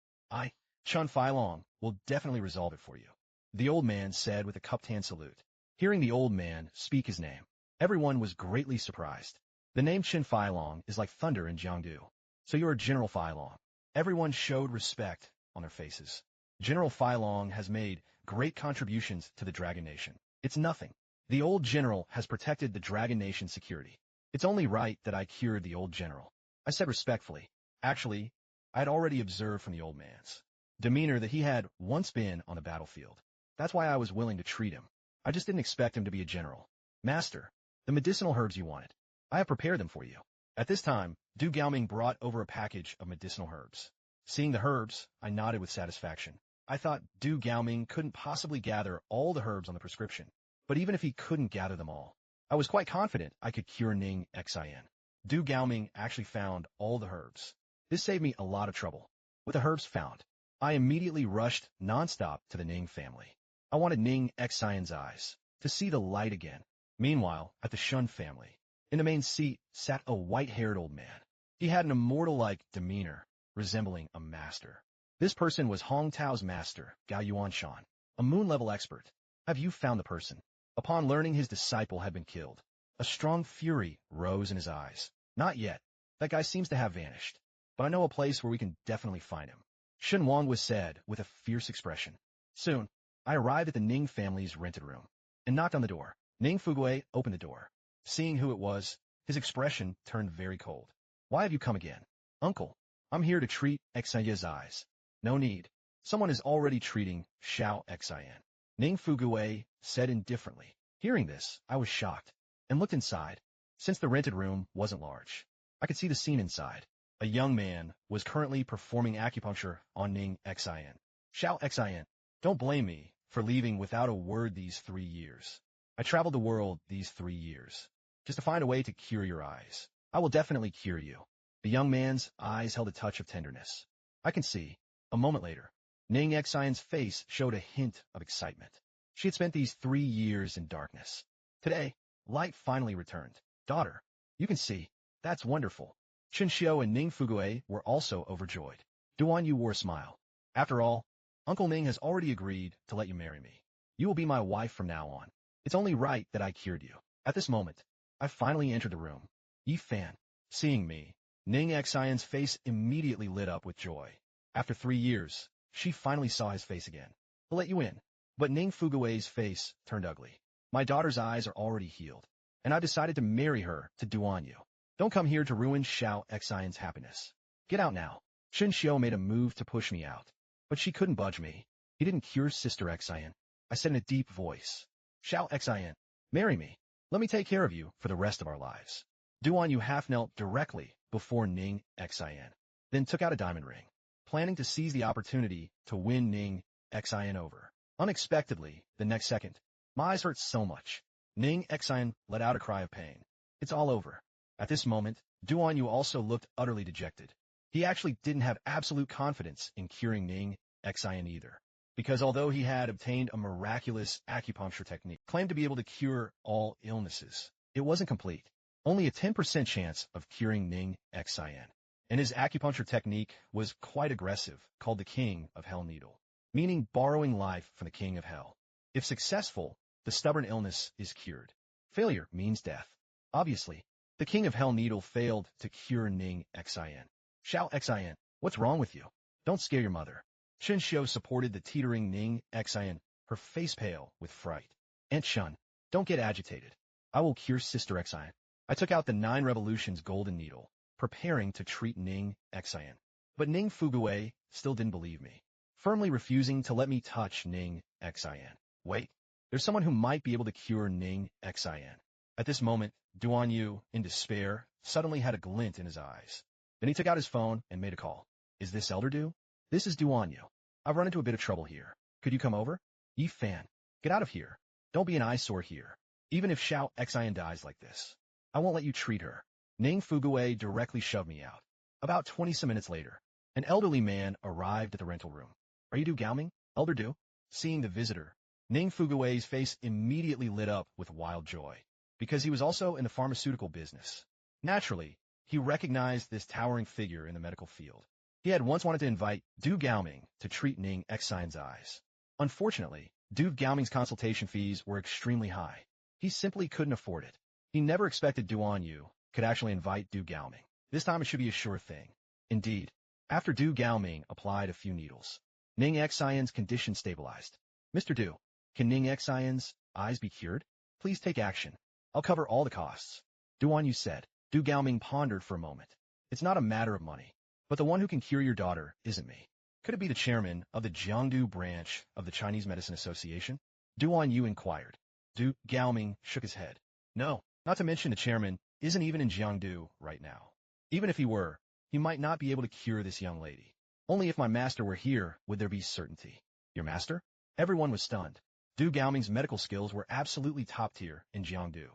Chen Feilong, will definitely resolve it for you, the old man said with a cupped hand salute. Hearing the old man speak his name, everyone was greatly surprised. The name Chen Feilong is like thunder in Jiangdu. So you're General Feilong. Everyone showed respect on their faces. General Feilong has made great contributions to the Dragon Nation. It's nothing. The old general has protected the Dragon Nation's security. It's only right that I cured the old general. I said respectfully. Actually, I had already observed from the old man's demeanor that he had once been on the battlefield. That's why I was willing to treat him. I just didn't expect him to be a general. Master, the medicinal herbs you wanted. I have prepared them for you. At this time, Du Gaoming brought over a package of medicinal herbs. Seeing the herbs, I nodded with satisfaction. I thought Du Gaoming couldn't possibly gather all the herbs on the prescription. But even if he couldn't gather them all, I was quite confident I could cure Ning Xin. Du Gaoming actually found all the herbs. This saved me a lot of trouble. With the herbs found, I immediately rushed nonstop to the Ning family. I wanted Ning Xion's eyes to see the light again. Meanwhile, at the Shun family, in the main seat sat a white-haired old man. He had an immortal-like demeanor, resembling a master. This person was Hong Tao's master, Gao Yuanshan, a moon-level expert. Have you found the person? Upon learning his disciple had been killed, a strong fury rose in his eyes. Not yet. That guy seems to have vanished. But I know a place where we can definitely find him. Shen Wang was said with a fierce expression. Soon, I arrived at the Ning family's rented room and knocked on the door. Ning Fugui opened the door. Seeing who it was, his expression turned very cold. Why have you come again? Uncle, I'm here to treat Xian's eyes. No need. Someone is already treating Xiao Xian. Ning Fugui said indifferently. Hearing this, I was shocked and looked inside. Since the rented room wasn't large, I could see the scene inside. A young man was currently performing acupuncture on Ning Xian. Xiao Xian, don't blame me for leaving without a word these 3 years. I traveled the world these 3 years, just to find a way to cure your eyes. I will definitely cure you. The young man's eyes held a touch of tenderness. I can see. A moment later, Ning Xian's face showed a hint of excitement. She had spent these 3 years in darkness. Today, light finally returned. Daughter, you can see. That's wonderful. Chen Xiao and Ning Fugui were also overjoyed. Duan Yu wore a smile. After all, Uncle Ning has already agreed to let you marry me. You will be my wife from now on. It's only right that I cured you. At this moment, I finally entered the room. Yi Fan. Seeing me, Ning Xian's face immediately lit up with joy. After 3 years, she finally saw his face again. I'll let you in. But Ning Fugui's face turned ugly. My daughter's eyes are already healed, and I've decided to marry her to Duan Yu. Don't come here to ruin Xiao Xian's happiness. Get out now. Chen Xiao made a move to push me out, but she couldn't budge me. He didn't cure Sister Xian. I said in a deep voice. Xiao Xian, marry me. Let me take care of you for the rest of our lives. Duan Yu half knelt directly before Ning Xian, then took out a diamond ring, planning to seize the opportunity to win Ning Xian over. Unexpectedly, the next second, my eyes hurt so much. Ning Xian let out a cry of pain. It's all over. At this moment, Duan Yu also looked utterly dejected. He actually didn't have absolute confidence in curing Ning Xian either, because although he had obtained a miraculous acupuncture technique, claimed to be able to cure all illnesses, it wasn't complete. Only a 10% chance of curing Ning Xian. And his acupuncture technique was quite aggressive, called the King of Hell Needle, meaning borrowing life from the King of Hell. If successful, the stubborn illness is cured. Failure means death. Obviously, the King of Hell Needle failed to cure Ning Xian. Xiao Xian, what's wrong with you? Don't scare your mother. Chen Xiao supported the teetering Ning Xian, her face pale with fright. Aunt Shun, don't get agitated. I will cure Sister Xian. I took out the 9 Revolutions golden needle, preparing to treat Ning Xian. But Ning Fugui still didn't believe me, firmly refusing to let me touch Ning Xian. Wait, there's someone who might be able to cure Ning Xian. At this moment, Duan Yu, in despair, suddenly had a glint in his eyes. Then he took out his phone and made a call. Is this Elder Du? This is Duan Yu. I've run into a bit of trouble here. Could you come over? Yi Fan, get out of here. Don't be an eyesore here. Even if Xiao Xian dies like this, I won't let you treat her. Ning Fugui directly shoved me out. About 20 minutes later, an elderly man arrived at the rental room. Are you Du Gaoming, Elder Du? Seeing the visitor, Ning Fugui's face immediately lit up with wild joy, because he was also in the pharmaceutical business. Naturally, he recognized this towering figure in the medical field. He had once wanted to invite Du Gaoming to treat Ning Xian's eyes. Unfortunately, Du Gaoming's consultation fees were extremely high. He simply couldn't afford it. He never expected Duan Yu could actually invite Du Gaoming. This time it should be a sure thing. Indeed, after Du Gaoming applied a few needles, Ning Xian's condition stabilized. Mr. Du, can Ning Xian's eyes be cured? Please take action. I'll cover all the costs. Duan Yu said. Du Gaoming pondered for a moment. It's not a matter of money, but the one who can cure your daughter isn't me. Could it be the chairman of the Jiangdu branch of the Chinese Medicine Association? Duan Yu inquired. Du Gaoming shook his head. No, not to mention the chairman isn't even in Jiangdu right now. Even if he were, he might not be able to cure this young lady. Only if my master were here would there be certainty. Your master? Everyone was stunned. Du Gaoming's medical skills were absolutely top tier in Jiangdu.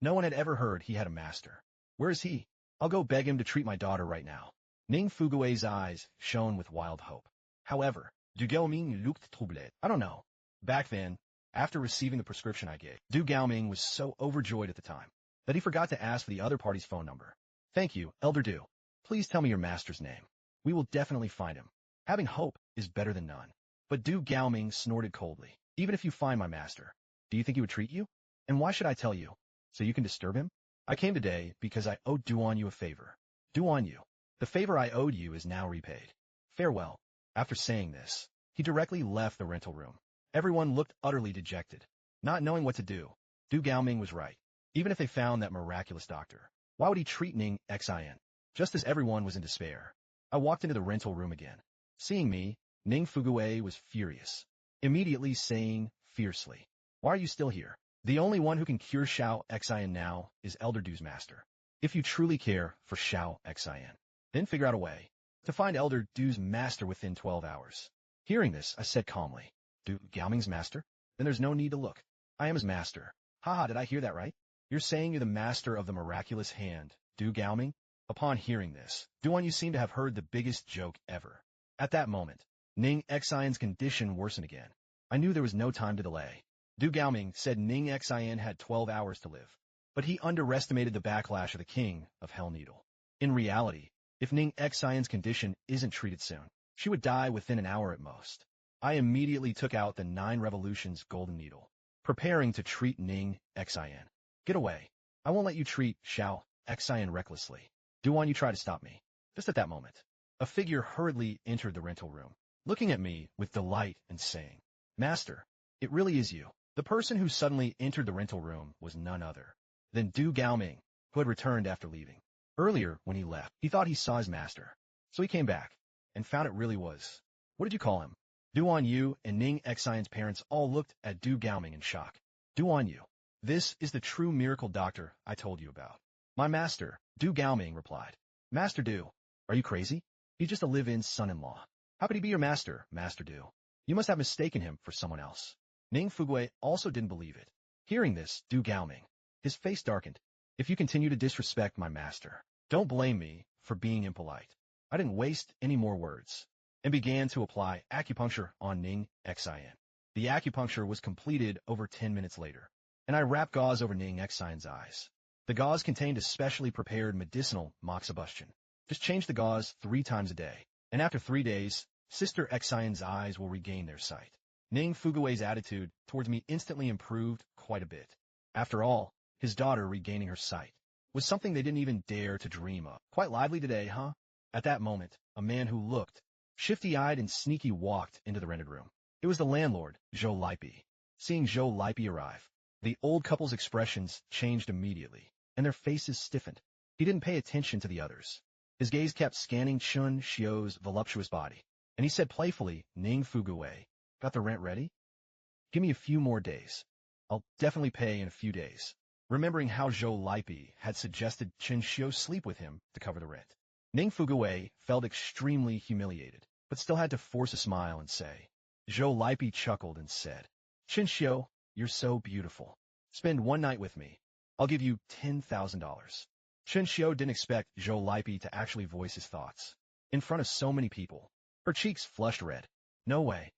No one had ever heard he had a master. Where is he? I'll go beg him to treat my daughter right now. Ning Fugui's eyes shone with wild hope. However, Du Gaoming looked troubled. I don't know. Back then, after receiving the prescription I gave, Du Gaoming was so overjoyed at the time that he forgot to ask for the other party's phone number. Thank you, Elder Du. Please tell me your master's name. We will definitely find him. Having hope is better than none. But Du Gaoming snorted coldly. Even if you find my master, do you think he would treat you? And why should I tell you? So you can disturb him? I came today because I owed Duan Yu a favor. Duan Yu, the favor I owed you is now repaid. Farewell. After saying this, he directly left the rental room. Everyone looked utterly dejected. Not knowing what to do, Du Gaoming was right. Even if they found that miraculous doctor, why would he treat Ning Xin? Just as everyone was in despair, I walked into the rental room again. Seeing me, Ning Fugui was furious, immediately saying fiercely, "Why are you still here? The only one who can cure Xiao Xian now is Elder Du's master. If you truly care for Xiao Xian, then figure out a way to find Elder Du's master within 12 hours. Hearing this, I said calmly, Du Gaoming's master? Then there's no need to look. I am his master. Haha, did I hear that right? You're saying you're the master of the miraculous hand, Du Gaoming? Upon hearing this, Duan Yu seemed to have heard the biggest joke ever. At that moment, Ning Xian's condition worsened again. I knew there was no time to delay. Du Gaoming said Ning Xian had 12 hours to live, but he underestimated the backlash of the king of Hell Needle. In reality, if Ning Xian's condition isn't treated soon, she would die within an hour at most. I immediately took out the 9 Revolutions golden needle, preparing to treat Ning Xian. Get away. I won't let you treat Xiao Xian recklessly. Duan Yu tried to stop me. Just at that moment, a figure hurriedly entered the rental room, looking at me with delight and saying, "Master, it really is you." The person who suddenly entered the rental room was none other than Du Gaoming, who had returned after leaving. Earlier, when he left, he thought he saw his master, so he came back and found it really was. What did you call him? Duan Yu and Ning Xian's parents all looked at Du Gaoming in shock. Duan Yu, this is the true miracle doctor I told you about. My master, Du Gaoming replied. Master Du, are you crazy? He's just a live-in son-in-law. How could he be your master, Master Du? You must have mistaken him for someone else. Ning Fugui also didn't believe it. Hearing this, Du Gaoming, his face darkened. If you continue to disrespect my master, don't blame me for being impolite. I didn't waste any more words, and began to apply acupuncture on Ning Xian. The acupuncture was completed over 10 minutes later, and I wrapped gauze over Ning Xian's eyes. The gauze contained a specially prepared medicinal moxibustion. Just change the gauze 3 times a day, and after 3 days, Sister Xian's eyes will regain their sight. Ning Fugui's attitude towards me instantly improved quite a bit. After all, his daughter regaining her sight was something they didn't even dare to dream of. Quite lively today, huh? At that moment, a man who looked shifty-eyed and sneaky walked into the rented room. It was the landlord, Zhou Lipi. Seeing Zhou Lipi arrive, the old couple's expressions changed immediately, and their faces stiffened. He didn't pay attention to the others. His gaze kept scanning Chun Xiu's voluptuous body, and he said playfully, Ning Fugui, got the rent ready? Give me a few more days. I'll definitely pay in a few days. Remembering how Zhou Lipi had suggested Chen Xiu sleep with him to cover the rent, Ning Fugui felt extremely humiliated, but still had to force a smile and say. Zhou Lipi chuckled and said, Chen Xiu, you're so beautiful. Spend 1 night with me. I'll give you $10,000. Chen Xiu didn't expect Zhou Lipi to actually voice his thoughts in front of so many people. Her cheeks flushed red. No way.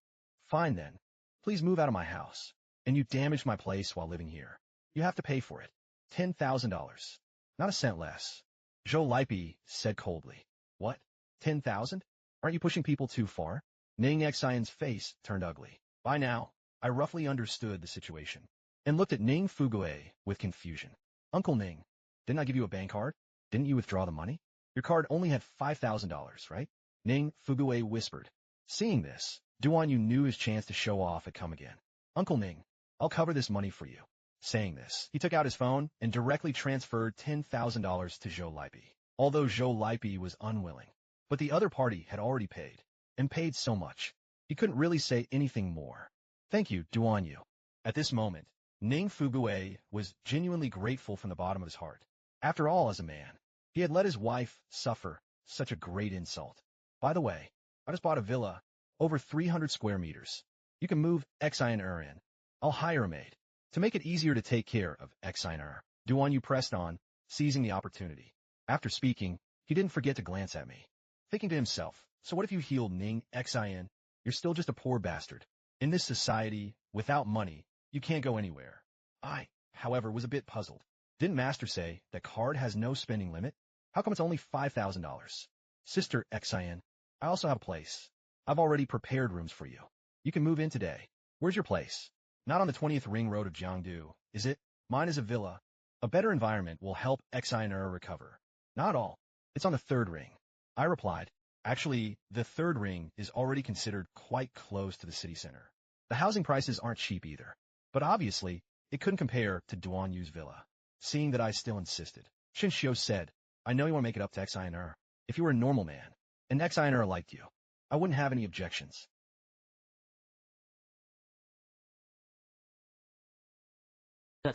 Fine then. Please move out of my house. And you damaged my place while living here. You have to pay for it. $10,000. Not a cent less. Zhou Lipi said coldly. What? 10,000? Aren't you pushing people too far? Ning Xian's face turned ugly. By now, I roughly understood the situation, and looked at Ning Fugui with confusion. Uncle Ning, didn't I give you a bank card? Didn't you withdraw the money? Your card only had $5,000, right? Ning Fugui whispered. Seeing this, Duan Yu knew his chance to show off had come again. Uncle Ning, I'll cover this money for you. Saying this, he took out his phone and directly transferred $10,000 to Zhou Laipi, although Zhou Laipi was unwilling. But the other party had already paid, and paid so much, he couldn't really say anything more. Thank you, Duan Yu. At this moment, Ning Fugue was genuinely grateful from the bottom of his heart. After all, as a man, he had let his wife suffer such a great insult. By the way, I just bought a villa, over 300 square meters. You can move Xin in. I'll hire a maid. To make it easier to take care of Xin, Duan Yu pressed on, seizing the opportunity. After speaking, he didn't forget to glance at me, thinking to himself, so what if you healed Ning Xin? You're still just a poor bastard. In this society, without money, you can't go anywhere. I, however, was a bit puzzled. Didn't Master say that card has no spending limit? How come it's only $5,000? Sister Xin, I also have a place. I've already prepared rooms for you. You can move in today. Where's your place? Not on the 20th ring road of Jiangdu, is it? Mine is a villa. A better environment will help Xin recover. Not all. It's on the 3rd ring. I replied. Actually, the 3rd ring is already considered quite close to the city center. The housing prices aren't cheap either. But obviously, it couldn't compare to Duan Yu's villa. Seeing that I still insisted, Shin Xiu said, I know you want to make it up to Xin. If you were a normal man, and Xin liked you, I wouldn't have any objections.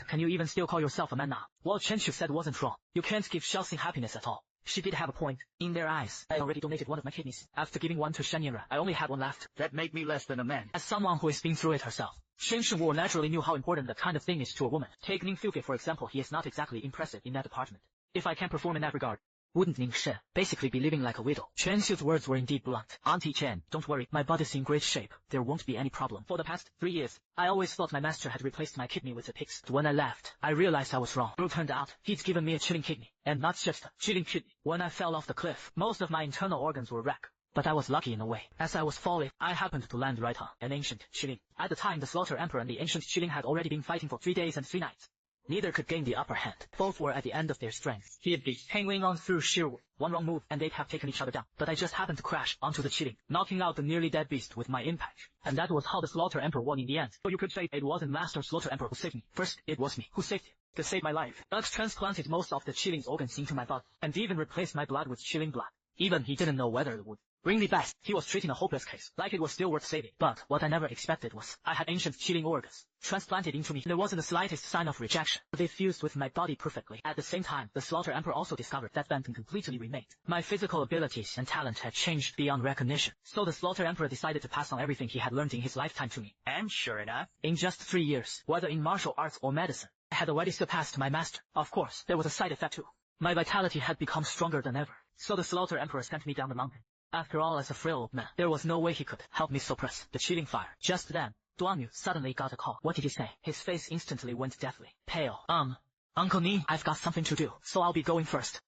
Can you even still call yourself a man now? What Chen Shu said wasn't wrong. You can't give Xiaoxing happiness at all. She did have a point. In their eyes, I already donated one of my kidneys. After giving one to Shen Yanran, I only had one left. That made me less than a man. As someone who has been through it herself, Shen Shu naturally knew how important that kind of thing is to a woman. Take Ning Fuge, for example, he is not exactly impressive in that department. If I can perform in that regard, wouldn't Ning She basically be living like a widow? Chen Xiu's words were indeed blunt. Auntie Chen, don't worry, my body's in great shape. There won't be any problem. For the past 3 years, I always thought my master had replaced my kidney with a pig's. When I left, I realized I was wrong. It turned out, he'd given me a chilling kidney. And not just a chilling kidney. When I fell off the cliff, most of my internal organs were wrecked. But I was lucky in a way. As I was falling, I happened to land right on an ancient Kirin. At the time, the Slaughter Emperor and the ancient Kirin had already been fighting for 3 days and 3 nights. Neither could gain the upper hand. Both were at the end of their strength. He'd be hanging on through sheer will. One wrong move, and they'd have taken each other down. But I just happened to crash onto the Kirin, knocking out the nearly dead beast with my impact. And that was how the Slaughter Emperor won in the end. So you could say it wasn't Master Slaughter Emperor who saved me. First, it was me who saved him. To save my life, Ux transplanted most of the Kirin's organs into my body, and even replaced my blood with Kirin blood. Even he didn't know whether it would bring me back. He was treating a hopeless case, like it was still worth saving. But what I never expected was, I had ancient Kirin organs transplanted into me. There wasn't the slightest sign of rejection. They fused with my body perfectly. At the same time, the Slaughter Emperor also discovered that Benton completely remade. My physical abilities and talent had changed beyond recognition. So the Slaughter Emperor decided to pass on everything he had learned in his lifetime to me. And sure enough, in just 3 years, whether in martial arts or medicine, I had already surpassed my master. Of course, there was a side effect too. My vitality had become stronger than ever. So the Slaughter Emperor sent me down the mountain. After all, as a frail old man, there was no way he could help me suppress the chilling fire. Just then, Duan Yu suddenly got a call. What did he say? His face instantly went deathly pale. Uncle Ning, I've got something to do, so I'll be going first.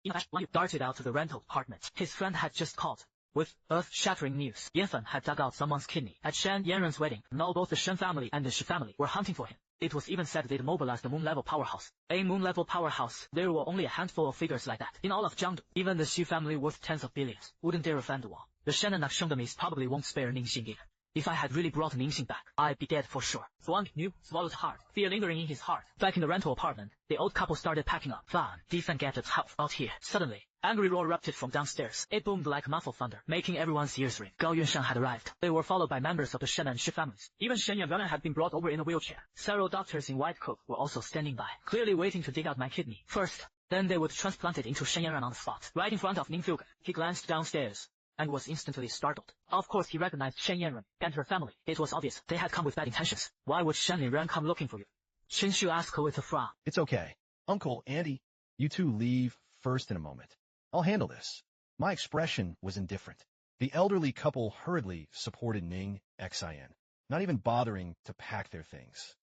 Duan Yu darted out to the rental apartment. His friend had just called with earth-shattering news. Yanfen had dug out someone's kidney at Shen Yanren's wedding. Now both the Shen family and the Shi family were hunting for him. It was even said they'd mobilized the moon-level powerhouse. A moon-level powerhouse, there were only a handful of figures like that in all of Jiangdu. Even the Xu family worth tens of billions wouldn't dare offend the wall. The Shen and Nakshengdamis probably won't spare Ningxing either. If I had really brought Ningxing back, I'd be dead for sure. Zhuang Yu swallowed hard, fear lingering in his heart. Back in the rental apartment, the old couple started packing up. Fine, decent gadgets help out here. Suddenly, angry roar erupted from downstairs. It boomed like muffled thunder, making everyone's ears ring. Gao Yunshan had arrived. They were followed by members of the Shen and Shi families. Even Shen Yanran had been brought over in a wheelchair. Several doctors in white coat were also standing by, clearly waiting to dig out my kidney. First, then they would transplant it into Shen Yanran on the spot, right in front of Ning Fuge. He glanced downstairs and was instantly startled. Of course he recognized Shen Yanran and her family. It was obvious they had come with bad intentions. Why would Shen Yanran come looking for you? Chen Shu asked with a frown. It's okay. Uncle, Andy, you two leave first in a moment. I'll handle this. My expression was indifferent. The elderly couple hurriedly supported Ning Xin, not even bothering to pack their things.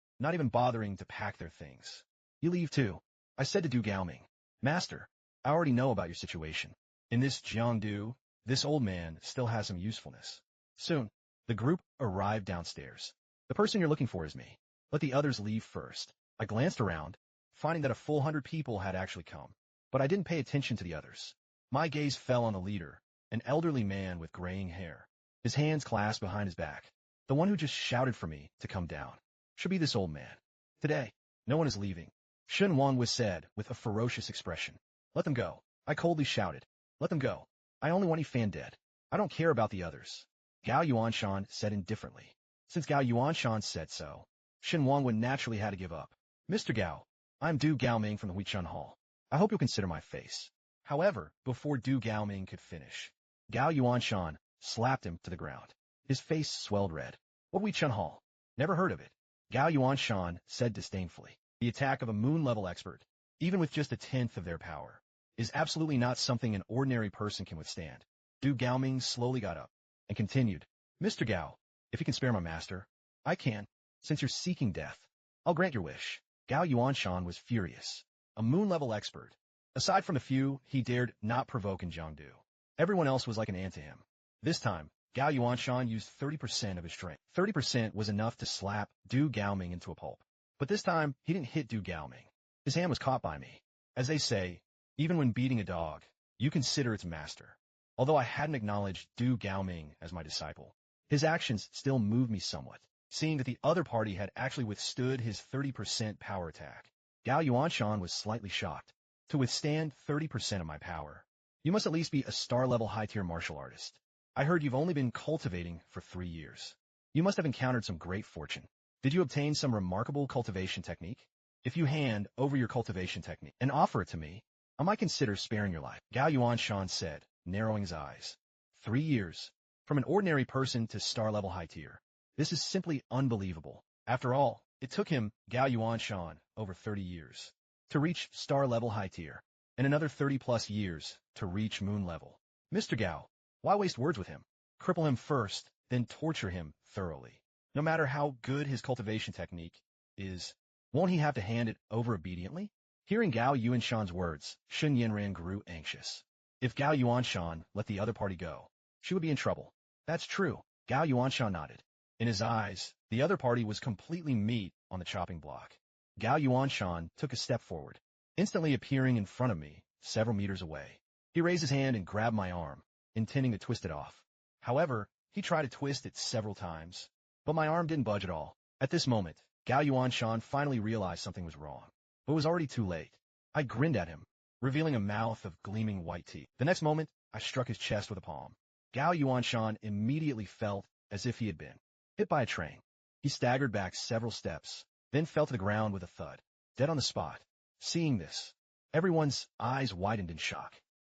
You leave too, I said to Du Gaoming. Master, I already know about your situation. In this Jiangdu, this old man still has some usefulness. Soon, the group arrived downstairs. The person you're looking for is me. Let the others leave first. I glanced around, finding that a full 100 people had actually come. But I didn't pay attention to the others. My gaze fell on the leader, an elderly man with graying hair, his hands clasped behind his back. The one who just shouted for me to come down should be this old man. Today, No one is leaving. Shen Wanwu said with a ferocious expression. Let them go. I coldly shouted. Let them go. I only want Yifan dead. I don't care about the others. Gao Yuanshan said indifferently. Since Gao Yuanshan said so, Shen Wanwu naturally had to give up. Mr. Gao, I'm Du Gaoming from the Huichun Hall. I hope you'll consider my face. However, before Du Gaoming could finish, Gao Yuanshan slapped him to the ground. His face swelled red. What Huichun Hall? Never heard of it. Gao Yuanshan said disdainfully. The attack of a moon-level expert, even with just a tenth of their power, is absolutely not something an ordinary person can withstand. Du Gaoming slowly got up and continued. Mr. Gao, if you can spare my master, I can. Since you're seeking death, I'll grant your wish. Gao Yuanshan was furious. A moon-level expert. Aside from the few he dared not provoke in Jiangdu, everyone else was like an ant to him. This time, Gao Yuanshan used 30% of his strength. 30% was enough to slap Du Gaoming into a pulp. But this time, he didn't hit Du Gaoming. His hand was caught by me. As they say, even when beating a dog, you consider its master. Although I hadn't acknowledged Du Gaoming as my disciple, his actions still moved me somewhat, seeing that the other party had actually withstood his 30% power attack. Gao Yuanshan was slightly shocked. To withstand 30% of my power, you must at least be a star-level high-tier martial artist. I heard you've only been cultivating for 3 years. You must have encountered some great fortune. Did you obtain some remarkable cultivation technique? If you hand over your cultivation technique and offer it to me, I might consider sparing your life. Gao Yuanshan said, narrowing his eyes. 3 years. From an ordinary person to star-level high-tier. This is simply unbelievable. After all, it took him, Gao Yuanshan, over 30 years to reach star-level high-tier, and another 30-plus years to reach moon-level. Mr. Gao, why waste words with him? Cripple him first, then torture him thoroughly. No matter how good his cultivation technique is, won't he have to hand it over obediently? Hearing Gao Yuanshan's words, Shen Yanran grew anxious. If Gao Yuanshan let the other party go, she would be in trouble. That's true. Gao Yuanshan nodded. In his eyes, the other party was completely meat on the chopping block. Gao Yuanshan took a step forward, instantly appearing in front of me, several meters away. He raised his hand and grabbed my arm, intending to twist it off. However, he tried to twist it several times, but my arm didn't budge at all. At this moment, Gao Yuanshan finally realized something was wrong, but it was already too late. I grinned at him, revealing a mouth of gleaming white teeth. The next moment, I struck his chest with a palm. Gao Yuanshan immediately felt as if he had been hit by a train. He staggered back several steps, then fell to the ground with a thud, dead on the spot. Seeing this, everyone's eyes widened in shock.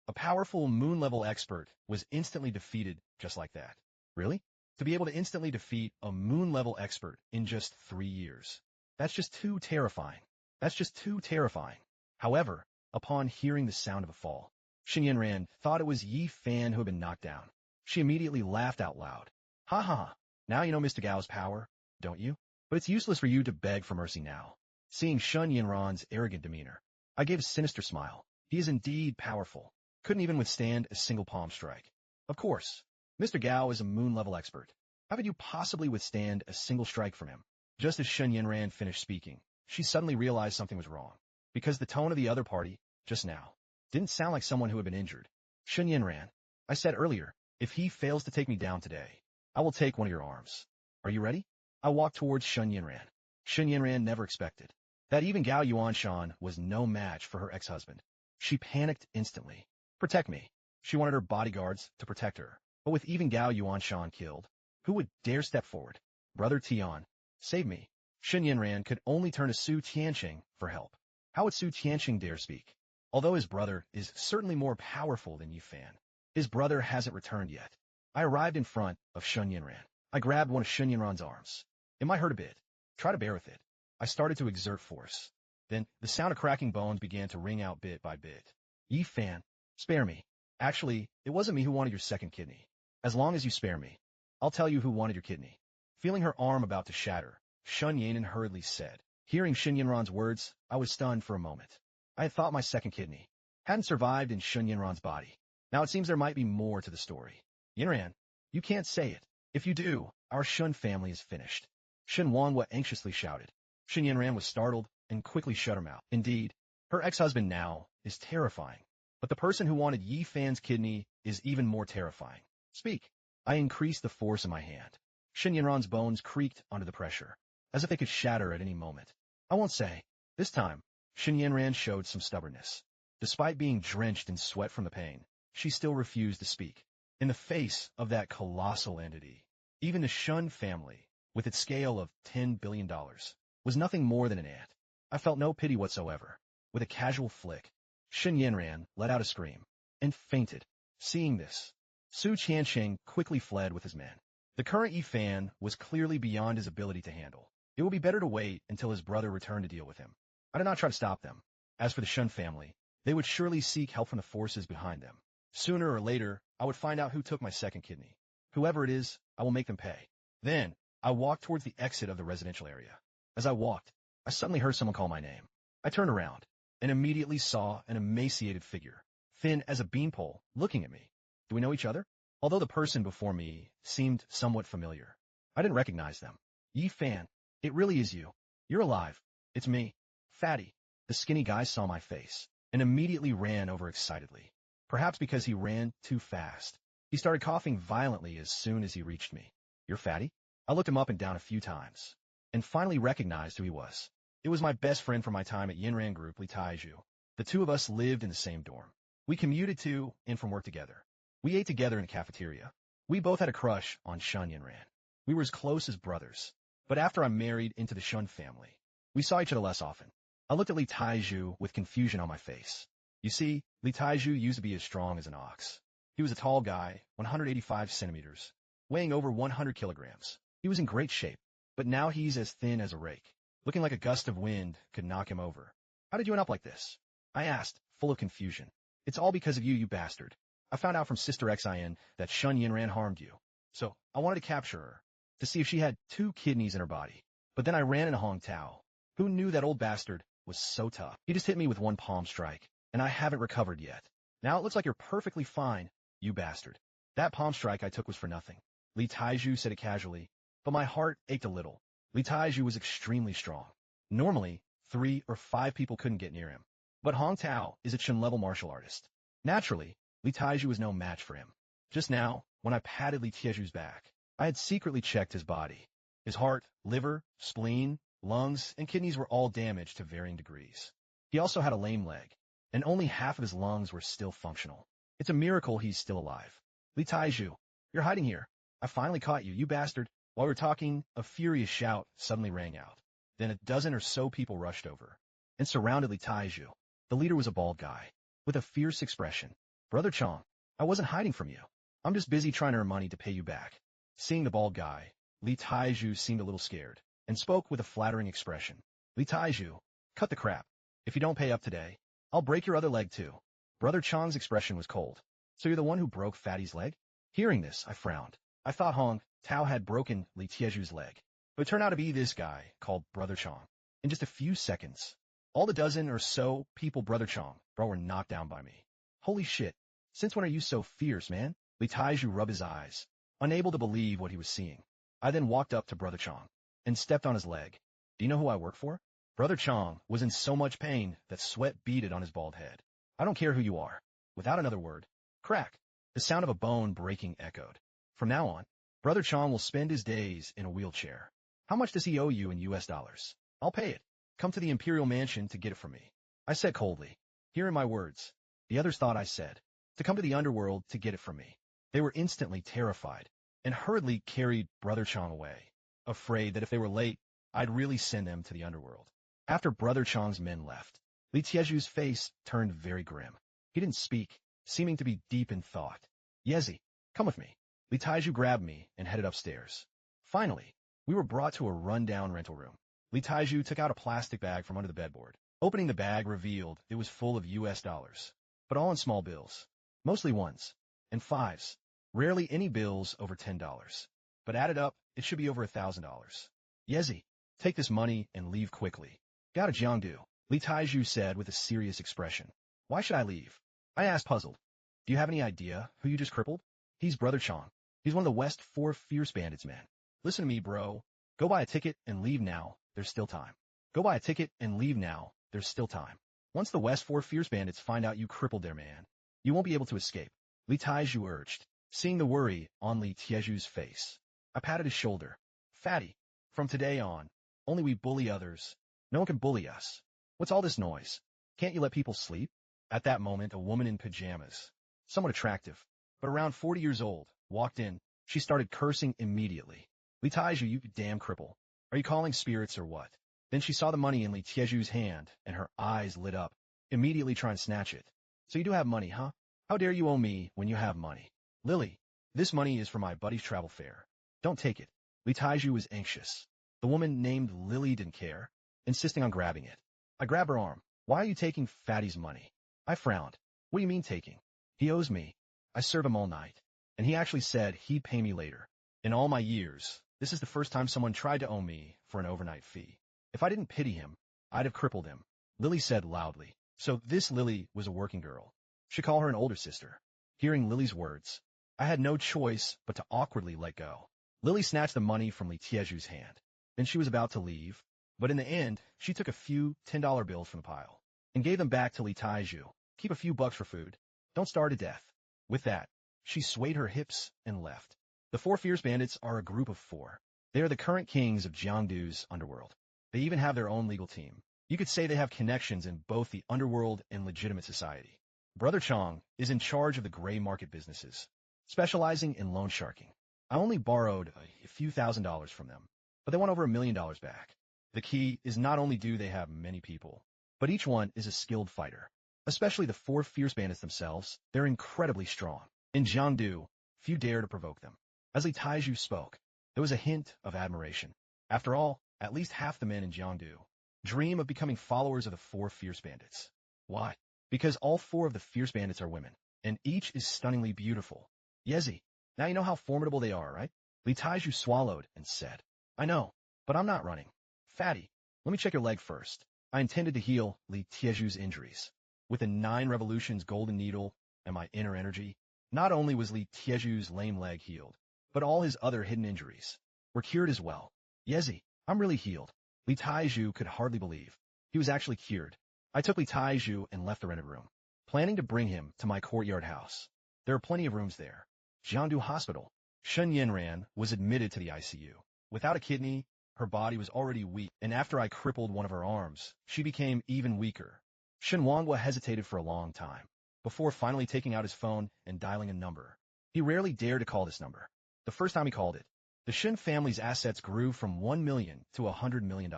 A powerful moon-level expert was instantly defeated just like that. Really? To be able to instantly defeat a moon-level expert in just 3 years. That's just too terrifying. That's just too terrifying. However, upon hearing the sound of a fall, Shen Yanran thought it was Yi Fan who had been knocked down. She immediately laughed out loud. Ha ha ha. Now you know Mr. Gao's power, don't you? But it's useless for you to beg for mercy now. Seeing Shen Yanran's arrogant demeanor, I gave a sinister smile. He is indeed powerful. Couldn't even withstand a single palm strike. Of course, Mr. Gao is a moon-level expert. How could you possibly withstand a single strike from him? Just as Shen Yanran finished speaking, she suddenly realized something was wrong, because the tone of the other party, just now, didn't sound like someone who had been injured. Shen Yanran, I said earlier, if he fails to take me down today, I will take one of your arms. Are you ready? I walked towards Shen Yanran. Shen Yanran never expected that even Gao Yuanshan was no match for her ex-husband. She panicked instantly. Protect me. She wanted her bodyguards to protect her. But with even Gao Yuanshan killed, who would dare step forward? Brother Tian, save me. Shen Yanran could only turn to Su Tianqing for help. How would Su Tianqing dare speak? Although his brother is certainly more powerful than Yifan, his brother hasn't returned yet. I arrived in front of Shen Yanran. I grabbed one of Shen Yanran's arms. It might hurt a bit. Try to bear with it. I started to exert force. Then, the sound of cracking bones began to ring out bit by bit. Yifan, spare me. Actually, it wasn't me who wanted your second kidney. As long as you spare me, I'll tell you who wanted your kidney. Feeling her arm about to shatter, Shen Yanran hurriedly said. Hearing Shen Yanran's words, I was stunned for a moment. I had thought my second kidney hadn't survived in Shen Yanran's body. Now it seems there might be more to the story. Yanran, you can't say it. If you do, our Shun family is finished. Shen Wanwu anxiously shouted. Shen Yanran was startled and quickly shut her mouth. Indeed, her ex-husband now is terrifying. But the person who wanted Yi Fan's kidney is even more terrifying. Speak. I increased the force in my hand. Shen Yanran's bones creaked under the pressure, as if they could shatter at any moment. I won't say. This time, Shen Yanran showed some stubbornness. Despite being drenched in sweat from the pain, she still refused to speak. In the face of that colossal entity, even the Shun family, with its scale of $10 billion, was nothing more than an ant. I felt no pity whatsoever. With a casual flick, Shen Yanran let out a scream and fainted. Seeing this, Su Qiansheng quickly fled with his men. The current Yi Fan was clearly beyond his ability to handle. It would be better to wait until his brother returned to deal with him. I did not try to stop them. As for the Shun family, they would surely seek help from the forces behind them. Sooner or later, I would find out who took my second kidney. Whoever it is, I will make them pay. Then, I walked towards the exit of the residential area. As I walked, I suddenly heard someone call my name. I turned around and immediately saw an emaciated figure, thin as a beanpole, looking at me. Do we know each other? Although the person before me seemed somewhat familiar, I didn't recognize them. Yi Fan, it really is you. You're alive. It's me. Fatty. The skinny guy saw my face and immediately ran over excitedly. Perhaps because he ran too fast. He started coughing violently as soon as he reached me. You're Fatty? I looked him up and down a few times, and finally recognized who he was. It was my best friend from my time at Yinran Group, Li Taiju. The two of us lived in the same dorm. We commuted to and from work together. We ate together in a cafeteria. We both had a crush on Shun Yinran. We were as close as brothers. But after I married into the Shun family, we saw each other less often. I looked at Li Taiju with confusion on my face. You see, Li Taiju used to be as strong as an ox. He was a tall guy, 185 centimeters, weighing over 100 kilograms. He was in great shape, but now he's as thin as a rake, looking like a gust of wind could knock him over. How did you end up like this? I asked, full of confusion. It's all because of you, you bastard. I found out from Sister Xin that Shun Yinran harmed you. So, I wanted to capture her, to see if she had 2 kidneys in her body. But then I ran into Hong Tao. Who knew that old bastard was so tough? He just hit me with 1 palm strike, and I haven't recovered yet. Now it looks like you're perfectly fine, you bastard. That palm strike I took was for nothing. Li Taiju said it casually, but my heart ached a little. Li Taiju was extremely strong. Normally, 3 or 5 people couldn't get near him. But Hong Tao is a Chen-level martial artist. Naturally, Li Taiju was no match for him. Just now, when I patted Li Tieju's back, I had secretly checked his body. His heart, liver, spleen, lungs, and kidneys were all damaged to varying degrees. He also had a lame leg, and only half of his lungs were still functional. It's a miracle he's still alive. Li Taiju, you're hiding here. I finally caught you, you bastard. While we were talking, a furious shout suddenly rang out. Then a dozen or so people rushed over and surrounded Li Taiju. The leader was a bald guy with a fierce expression. Brother Chong, I wasn't hiding from you. I'm just busy trying to earn money to pay you back. Seeing the bald guy, Li Taiju seemed a little scared and spoke with a flattering expression. Li Taiju, cut the crap. If you don't pay up today, I'll break your other leg too. Brother Chong's expression was cold. So you're the one who broke Fatty's leg? Hearing this, I frowned. I thought Hong Tao had broken Li Tieju's leg, but it turned out to be this guy called Brother Chong. In just a few seconds, all the dozen or so people Brother Chong brought were knocked down by me. Holy shit, since when are you so fierce, man? Li Taiju rubbed his eyes, unable to believe what he was seeing. I then walked up to Brother Chong and stepped on his leg. Do you know who I work for? Brother Chong was in so much pain that sweat beaded on his bald head. I don't care who you are. Without another word, crack, the sound of a bone breaking echoed. From now on, Brother Chong will spend his days in a wheelchair. How much does he owe you in US dollars? I'll pay it. Come to the Imperial Mansion to get it from me. I said coldly. Here are my words. The others thought I said, to come to the underworld to get it from me. They were instantly terrified and hurriedly carried Brother Chong away, afraid that if they were late, I'd really send them to the underworld. After Brother Chong's men left, Li Tieju's face turned very grim. He didn't speak, seeming to be deep in thought. Yezi, come with me. Li Taiju grabbed me and headed upstairs. Finally, we were brought to a run-down rental room. Li Taiju took out a plastic bag from under the bedboard. Opening the bag revealed it was full of US dollars, but all in small bills, mostly ones and fives, rarely any bills over $10. But added up, it should be over $1,000. Yezi, take this money and leave quickly. Got a Jiangdu, Li Taiju said with a serious expression. Why should I leave? I asked, puzzled. Do you have any idea who you just crippled? He's Brother Chong. He's one of the West 4 Fierce Bandits men. Listen to me, bro. Go buy a ticket and leave now. There's still time. Go buy a ticket and leave now. There's still time. Once the West 4 Fierce Bandits find out you crippled their man, you won't be able to escape. Li Taiju urged, seeing the worry on Li Tieju's face. I patted his shoulder. Fatty, from today on, only we bully others. No one can bully us. What's all this noise? Can't you let people sleep? At that moment, a woman in pajamas, somewhat attractive, but around 40 years old, walked in. She started cursing immediately. Li Taiju, you damn cripple. Are you calling spirits or what? Then she saw the money in Li Tieju's hand, and her eyes lit up, immediately trying to snatch it. So you do have money, huh? How dare you owe me when you have money? Lily, this money is for my buddy's travel fare. Don't take it. Li Taiju was anxious. The woman named Lily didn't care, insisting on grabbing it. I grabbed her arm. Why are you taking Fatty's money? I frowned. What do you mean taking? He owes me. I serve him all night. And he actually said he'd pay me later. In all my years, this is the first time someone tried to owe me for an overnight fee. If I didn't pity him, I'd have crippled him, Lily said loudly. So this Lily was a working girl. Should call her an older sister. Hearing Lily's words, I had no choice but to awkwardly let go. Lily snatched the money from Li Tieju's hand. Then she was about to leave, but in the end, she took a few $10 bills from the pile and gave them back to Li Taiju. Keep a few bucks for food. Don't starve to death. With that, she swayed her hips and left. The four fierce bandits are a group of four. They are the current kings of Jiangdu's underworld. They even have their own legal team. You could say they have connections in both the underworld and legitimate society. Brother Chong is in charge of the gray market businesses, specializing in loan sharking. I only borrowed a few $1,000s from them, but they want over $1 million back. The key is not only do they have many people, but each one is a skilled fighter. Especially the four fierce bandits themselves, they're incredibly strong. In Jiangdu, few dare to provoke them. As Li Taiju spoke, there was a hint of admiration. After all, at least half the men in Jiangdu dream of becoming followers of the four fierce bandits. Why? Because all four of the fierce bandits are women, and each is stunningly beautiful. Yezi, now you know how formidable they are, right? Li Taiju swallowed and said, I know, but I'm not running. Fatty, let me check your leg first. I intended to heal Li Tieju's injuries. With the 9 revolutions golden needle and my inner energy, not only was Li Tieju's lame leg healed, but all his other hidden injuries were cured as well. Yezi, I'm really healed. Li Taiju could hardly believe. He was actually cured. I took Li Taiju and left the rented room, planning to bring him to my courtyard house. There are plenty of rooms there. Jiangdu Hospital. Shen Yinran was admitted to the ICU. Without a kidney, her body was already weak, and after I crippled one of her arms, she became even weaker. Shen Wanghua hesitated for a long time, before finally taking out his phone and dialing a number. He rarely dared to call this number. The first time he called it, the Shen family's assets grew from $1 million to $100 million.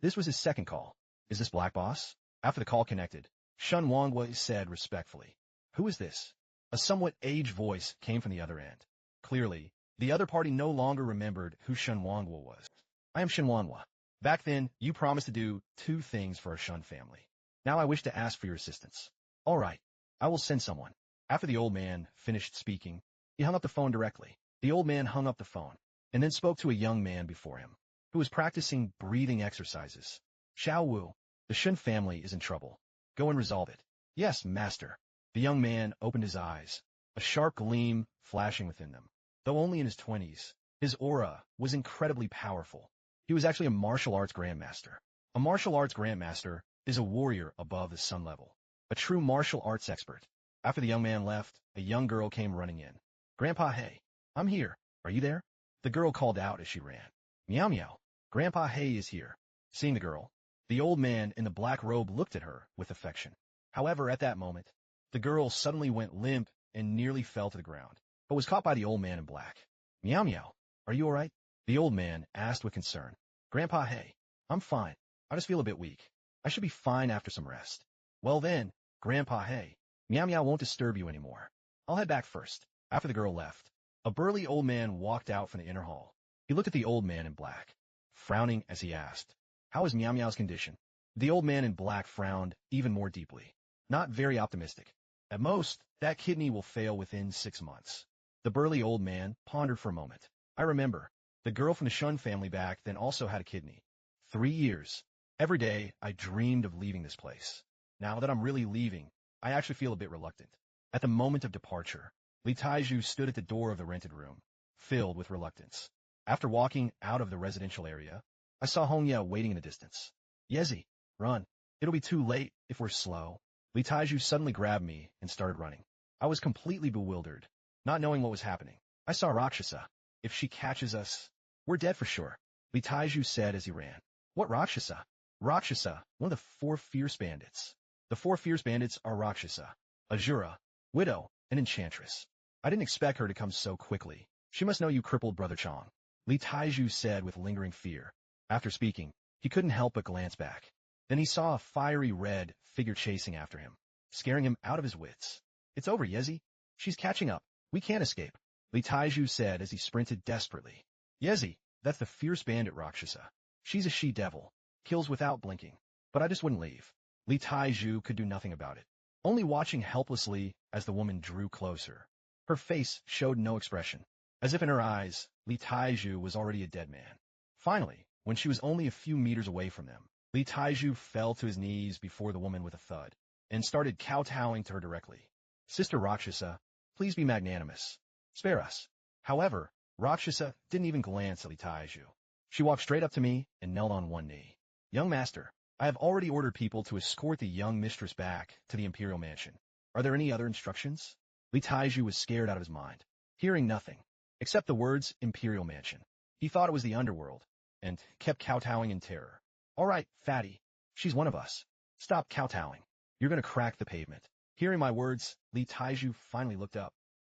This was his second call. Is this Black Boss? After the call connected, Shen Wanghua said respectfully, Who is this? A somewhat aged voice came from the other end. Clearly, the other party no longer remembered who Shen Wanghua was. I am Shen Wanghua. Back then, you promised to do 2 things for our Shen family. Now I wish to ask for your assistance. All right, I will send someone. After the old man finished speaking, he hung up the phone directly. The old man hung up the phone, and then spoke to a young man before him, who was practicing breathing exercises. Xiao Wu, the Shen family is in trouble. Go and resolve it. Yes, master. The young man opened his eyes, a sharp gleam flashing within them. Though only in his 20s, his aura was incredibly powerful. He was actually a martial arts grandmaster. A martial arts grandmaster is a warrior above the sun level, a true martial arts expert. After the young man left, a young girl came running in. Grandpa, hey, I'm here. Are you there? The girl called out as she ran. Meow meow. Grandpa Hay is here. Seeing the girl, the old man in the black robe looked at her with affection. However, at that moment, the girl suddenly went limp and nearly fell to the ground, but was caught by the old man in black. Meow meow. Are you all right? The old man asked with concern. Grandpa Hay, I'm fine. I just feel a bit weak. I should be fine after some rest. Well then, Grandpa Hay, Meow Meow won't disturb you anymore. I'll head back first. After the girl left, a burly old man walked out from the inner hall. He looked at the old man in black, frowning as he asked, How is Meow Meow's condition? The old man in black frowned even more deeply. Not very optimistic. At most, that kidney will fail within 6 months. The burly old man pondered for a moment. I remember, the girl from the Shun family back then also had a kidney. 3 years. Every day, I dreamed of leaving this place. Now that I'm really leaving, I actually feel a bit reluctant. At the moment of departure, Li Taiju stood at the door of the rented room, filled with reluctance. After walking out of the residential area, I saw Hongya waiting in the distance. Yezi, run. It'll be too late if we're slow. Li Taiju suddenly grabbed me and started running. I was completely bewildered, not knowing what was happening. I saw Rakshasa. If she catches us, we're dead for sure, Li Taiju said as he ran. What Rakshasa? Rakshasa, one of the 4 fierce bandits. The 4 fierce bandits are Rakshasa, Ajura, Widow, and Enchantress. I didn't expect her to come so quickly. She must know you crippled Brother Chong, Li Taiju said with lingering fear. After speaking, he couldn't help but glance back. Then he saw a fiery red figure chasing after him, scaring him out of his wits. It's over, Yezi. She's catching up. We can't escape, Li Taiju said as he sprinted desperately. Yezi, that's the fierce bandit Rakshasa. She's a she-devil, kills without blinking. But I just wouldn't leave. Li Taiju could do nothing about it, only watching helplessly as the woman drew closer. Her face showed no expression, as if in her eyes, Li Taiju was already a dead man. Finally, when she was only a few meters away from them, Li Taiju fell to his knees before the woman with a thud, and started kowtowing to her directly. Sister Rakshasa, please be magnanimous. Spare us. However, Rakshasa didn't even glance at Li Taiju. She walked straight up to me and knelt on one knee. Young master, I have already ordered people to escort the young mistress back to the imperial mansion. Are there any other instructions? Li Taiju was scared out of his mind, hearing nothing, except the words imperial mansion. He thought it was the underworld, and kept kowtowing in terror. All right, fatty. She's one of us. Stop kowtowing. You're going to crack the pavement. Hearing my words, Li Taiju finally looked up.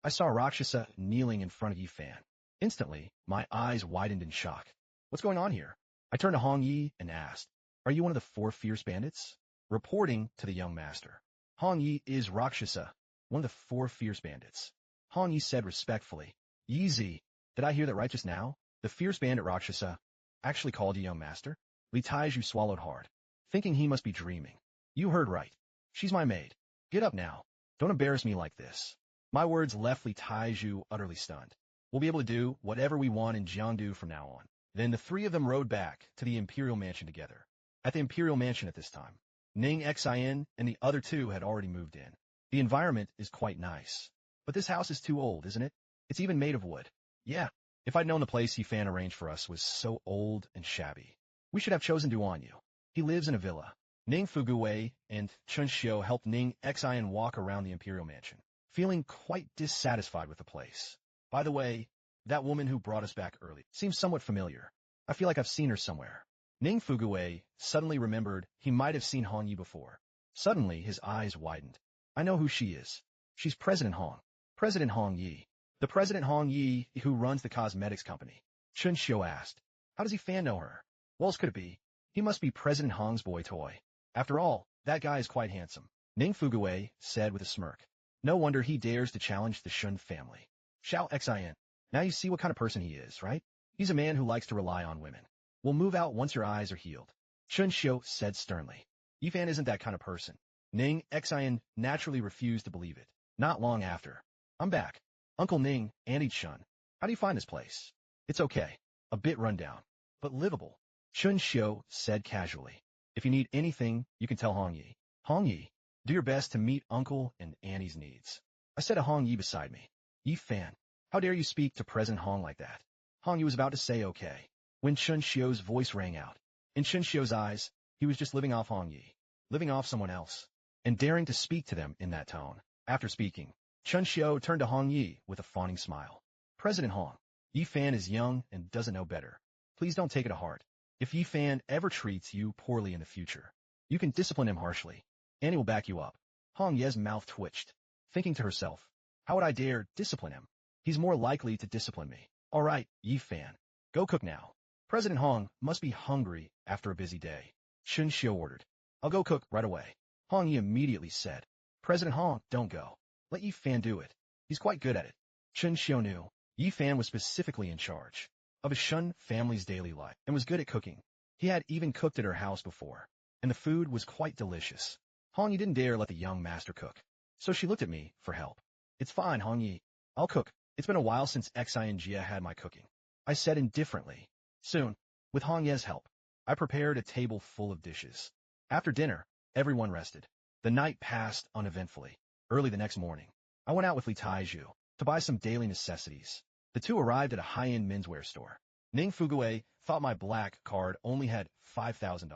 I saw Rakshasa kneeling in front of Yi Fan. Instantly, my eyes widened in shock. What's going on here? I turned to Hong Yi and asked, are you one of the 4 fierce bandits? Reporting to the young master. Hong Yi is Rakshasa, one of the 4 fierce bandits. Hong Yi said respectfully. Yi Zi, did I hear that right just now? The fierce bandit Rakshasa actually called you young master? Li Taiju swallowed hard, thinking he must be dreaming. You heard right. She's my maid. Get up now. Don't embarrass me like this. My words left Li Taiju utterly stunned. We'll be able to do whatever we want in Jiangdu from now on. Then the 3 of them rode back to the imperial mansion together. At the imperial mansion at this time, Ning Xin and the other 2 had already moved in. The environment is quite nice. But this house is too old, isn't it? It's even made of wood. Yeah, if I'd known the place Yi Fan arranged for us was so old and shabby. We should have chosen Duanyu. He lives in a villa. Ning Fuguwei and Chun Xiu helped Ning Xin walk around the imperial mansion, feeling quite dissatisfied with the place. By the way, that woman who brought us back early seems somewhat familiar. I feel like I've seen her somewhere. Ning Fuguwei suddenly remembered he might have seen Hong Yi before. Suddenly, his eyes widened. I know who she is. She's President Hong. President Hong Yi. The President Hong Yi who runs the cosmetics company. Chun Xiu asked. How does Yi Fan know her? What else could it be? He must be President Hong's boy toy. After all, that guy is quite handsome. Ning Fuguwei said with a smirk. No wonder he dares to challenge the Shun family. Xiao Xin. Now you see what kind of person he is, right? He's a man who likes to rely on women. We'll move out once your eyes are healed. Chun Xiu said sternly. Yi Fan isn't that kind of person. Ning Xin naturally refused to believe it. Not long after. I'm back. Uncle Ning, Auntie Chun. How do you find this place? It's okay. A bit run down, but livable. Chun Xiu said casually. If you need anything, you can tell Hong Yi. Hong Yi, do your best to meet Uncle and Annie's needs. I said to Hong Yi beside me. Yi Fan, how dare you speak to President Hong like that? Hong Yi was about to say okay, when Chun Xiu's voice rang out. In Chun Xiu's eyes, he was just living off Hong Yi, living off someone else, and daring to speak to them in that tone. After speaking, Chun Xiu turned to Hong Yi with a fawning smile. President Hong, Yi Fan is young and doesn't know better. Please don't take it to heart. If Yi Fan ever treats you poorly in the future, you can discipline him harshly. Annie will back you up. Hong Ye's mouth twitched, thinking to herself, how would I dare discipline him? He's more likely to discipline me. All right, Yi Fan, go cook now. President Hong must be hungry after a busy day. Chun Xiu ordered. I'll go cook right away. Hong Yi immediately said, President Hong, don't go. Let Yi Fan do it. He's quite good at it. Chun Xiu knew Yi Fan was specifically in charge of his Shun family's daily life and was good at cooking. He had even cooked at her house before, and the food was quite delicious. Hong Yi didn't dare let the young master cook, so she looked at me for help. It's fine, Hong Yi. I'll cook. It's been a while since Xi and Jia had my cooking. I said indifferently. Soon, with Hong Ye's help, I prepared a table full of dishes. After dinner, everyone rested. The night passed uneventfully. Early the next morning, I went out with Li Taiju to buy some daily necessities. The 2 arrived at a high-end menswear store. Ning Fuguwei thought my black card only had $5,000,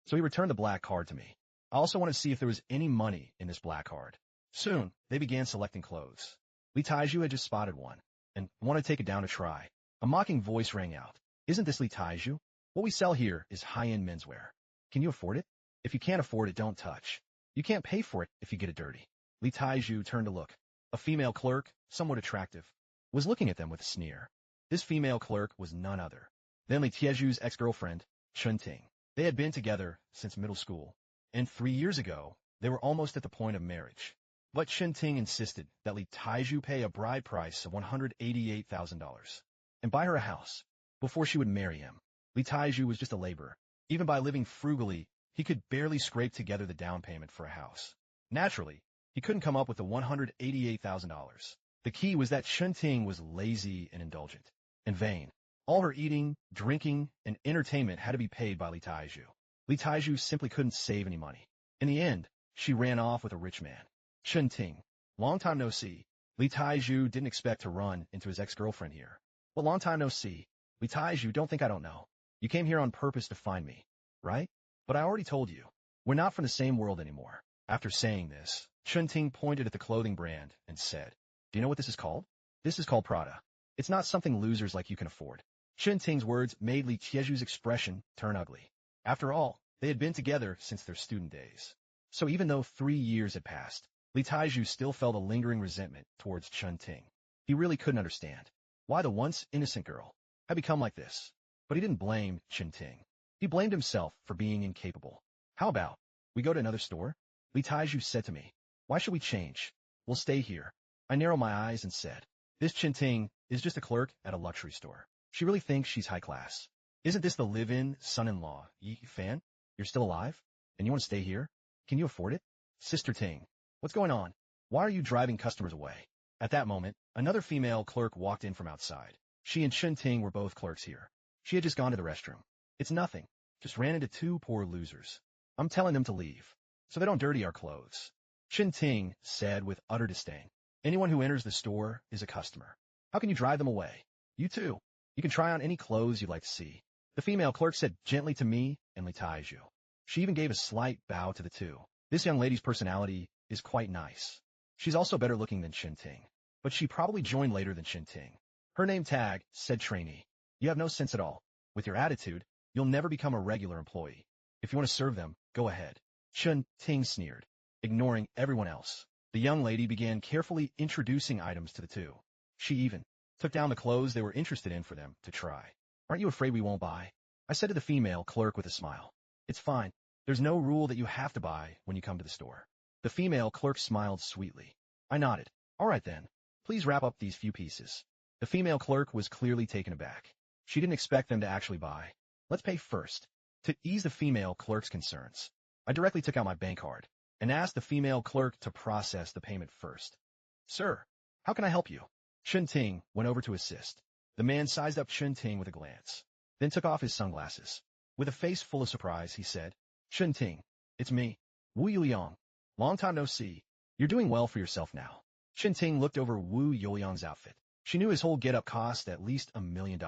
so he returned the black card to me. I also wanted to see if there was any money in this black card. Soon, they began selecting clothes. Li Taiju had just spotted one, and wanted to take it down to try. A mocking voice rang out. Isn't this Li Taiju? What we sell here is high-end menswear. Can you afford it? If you can't afford it, don't touch. You can't pay for it if you get it dirty. Li Taiju turned to look. A female clerk, somewhat attractive, was looking at them with a sneer. This female clerk was none other than Li Tieju's ex-girlfriend, Chun Ting. They had been together since middle school, and 3 years ago, they were almost at the point of marriage. But Chun Ting insisted that Li Taiju pay a bride price of $188,000 and buy her a house before she would marry him. Li Taiju was just a laborer. Even by living frugally, he could barely scrape together the down payment for a house. Naturally, he couldn't come up with the $188,000. The key was that Chun Ting was lazy and indulgent, and vain. All her eating, drinking, and entertainment had to be paid by Li Taiju. Li Taiju simply couldn't save any money. In the end, she ran off with a rich man. Chun Ting. Long time no see. Li Taiju didn't expect to run into his ex-girlfriend here. Well, long time no see. Li Taiju, don't think I don't know. You came here on purpose to find me, right? But I already told you. We're not from the same world anymore. After saying this, Chun Ting pointed at the clothing brand and said, Do you know what this is called? This is called Prada. It's not something losers like you can afford. Chun Ting's words made Li Tieju's expression turn ugly. After all, they had been together since their student days. So even though 3 years had passed, Li Taiju still felt a lingering resentment towards Chun Ting. He really couldn't understand why the once innocent girl had become like this. But he didn't blame Chun Ting. He blamed himself for being incapable. How about we go to another store? Li Taiju said to me. Why should we change? We'll stay here. I narrowed my eyes and said, This Chun Ting is just a clerk at a luxury store. She really thinks she's high class. Isn't this the live-in son-in-law? Yi Fan? You're still alive? And you want to stay here? Can you afford it? Sister Ting, what's going on? Why are you driving customers away? At that moment, another female clerk walked in from outside. She and Chun Ting were both clerks here. She had just gone to the restroom. It's nothing. Just ran into 2 poor losers. I'm telling them to leave, so they don't dirty our clothes. Chun Ting said with utter disdain. Anyone who enters the store is a customer. How can you drive them away? You too. You can try on any clothes you'd like to see. The female clerk said gently to me and Li Taiju. She even gave a slight bow to the two. This young lady's personality is quite nice. She's also better looking than Chun Ting, but she probably joined later than Chun Ting. Her name tag said trainee. You have no sense at all. With your attitude, you'll never become a regular employee. If you want to serve them, go ahead. Chun Ting sneered, ignoring everyone else. The young lady began carefully introducing items to the two. She even took down the clothes they were interested in for them to try. Aren't you afraid we won't buy? I said to the female clerk with a smile. It's fine. There's no rule that you have to buy when you come to the store. The female clerk smiled sweetly. I nodded. All right then. Please wrap up these few pieces. The female clerk was clearly taken aback. She didn't expect them to actually buy. Let's pay first. To ease the female clerk's concerns, I directly took out my bank card and asked the female clerk to process the payment first. Sir, how can I help you? Chun Ting went over to assist. The man sized up Chun Ting with a glance, then took off his sunglasses. With a face full of surprise, he said, Chun Ting, it's me, Wu Yuliang. Long time no see. You're doing well for yourself now. Chun Ting looked over Wu Yuliang's outfit. She knew his whole getup cost at least $1 million.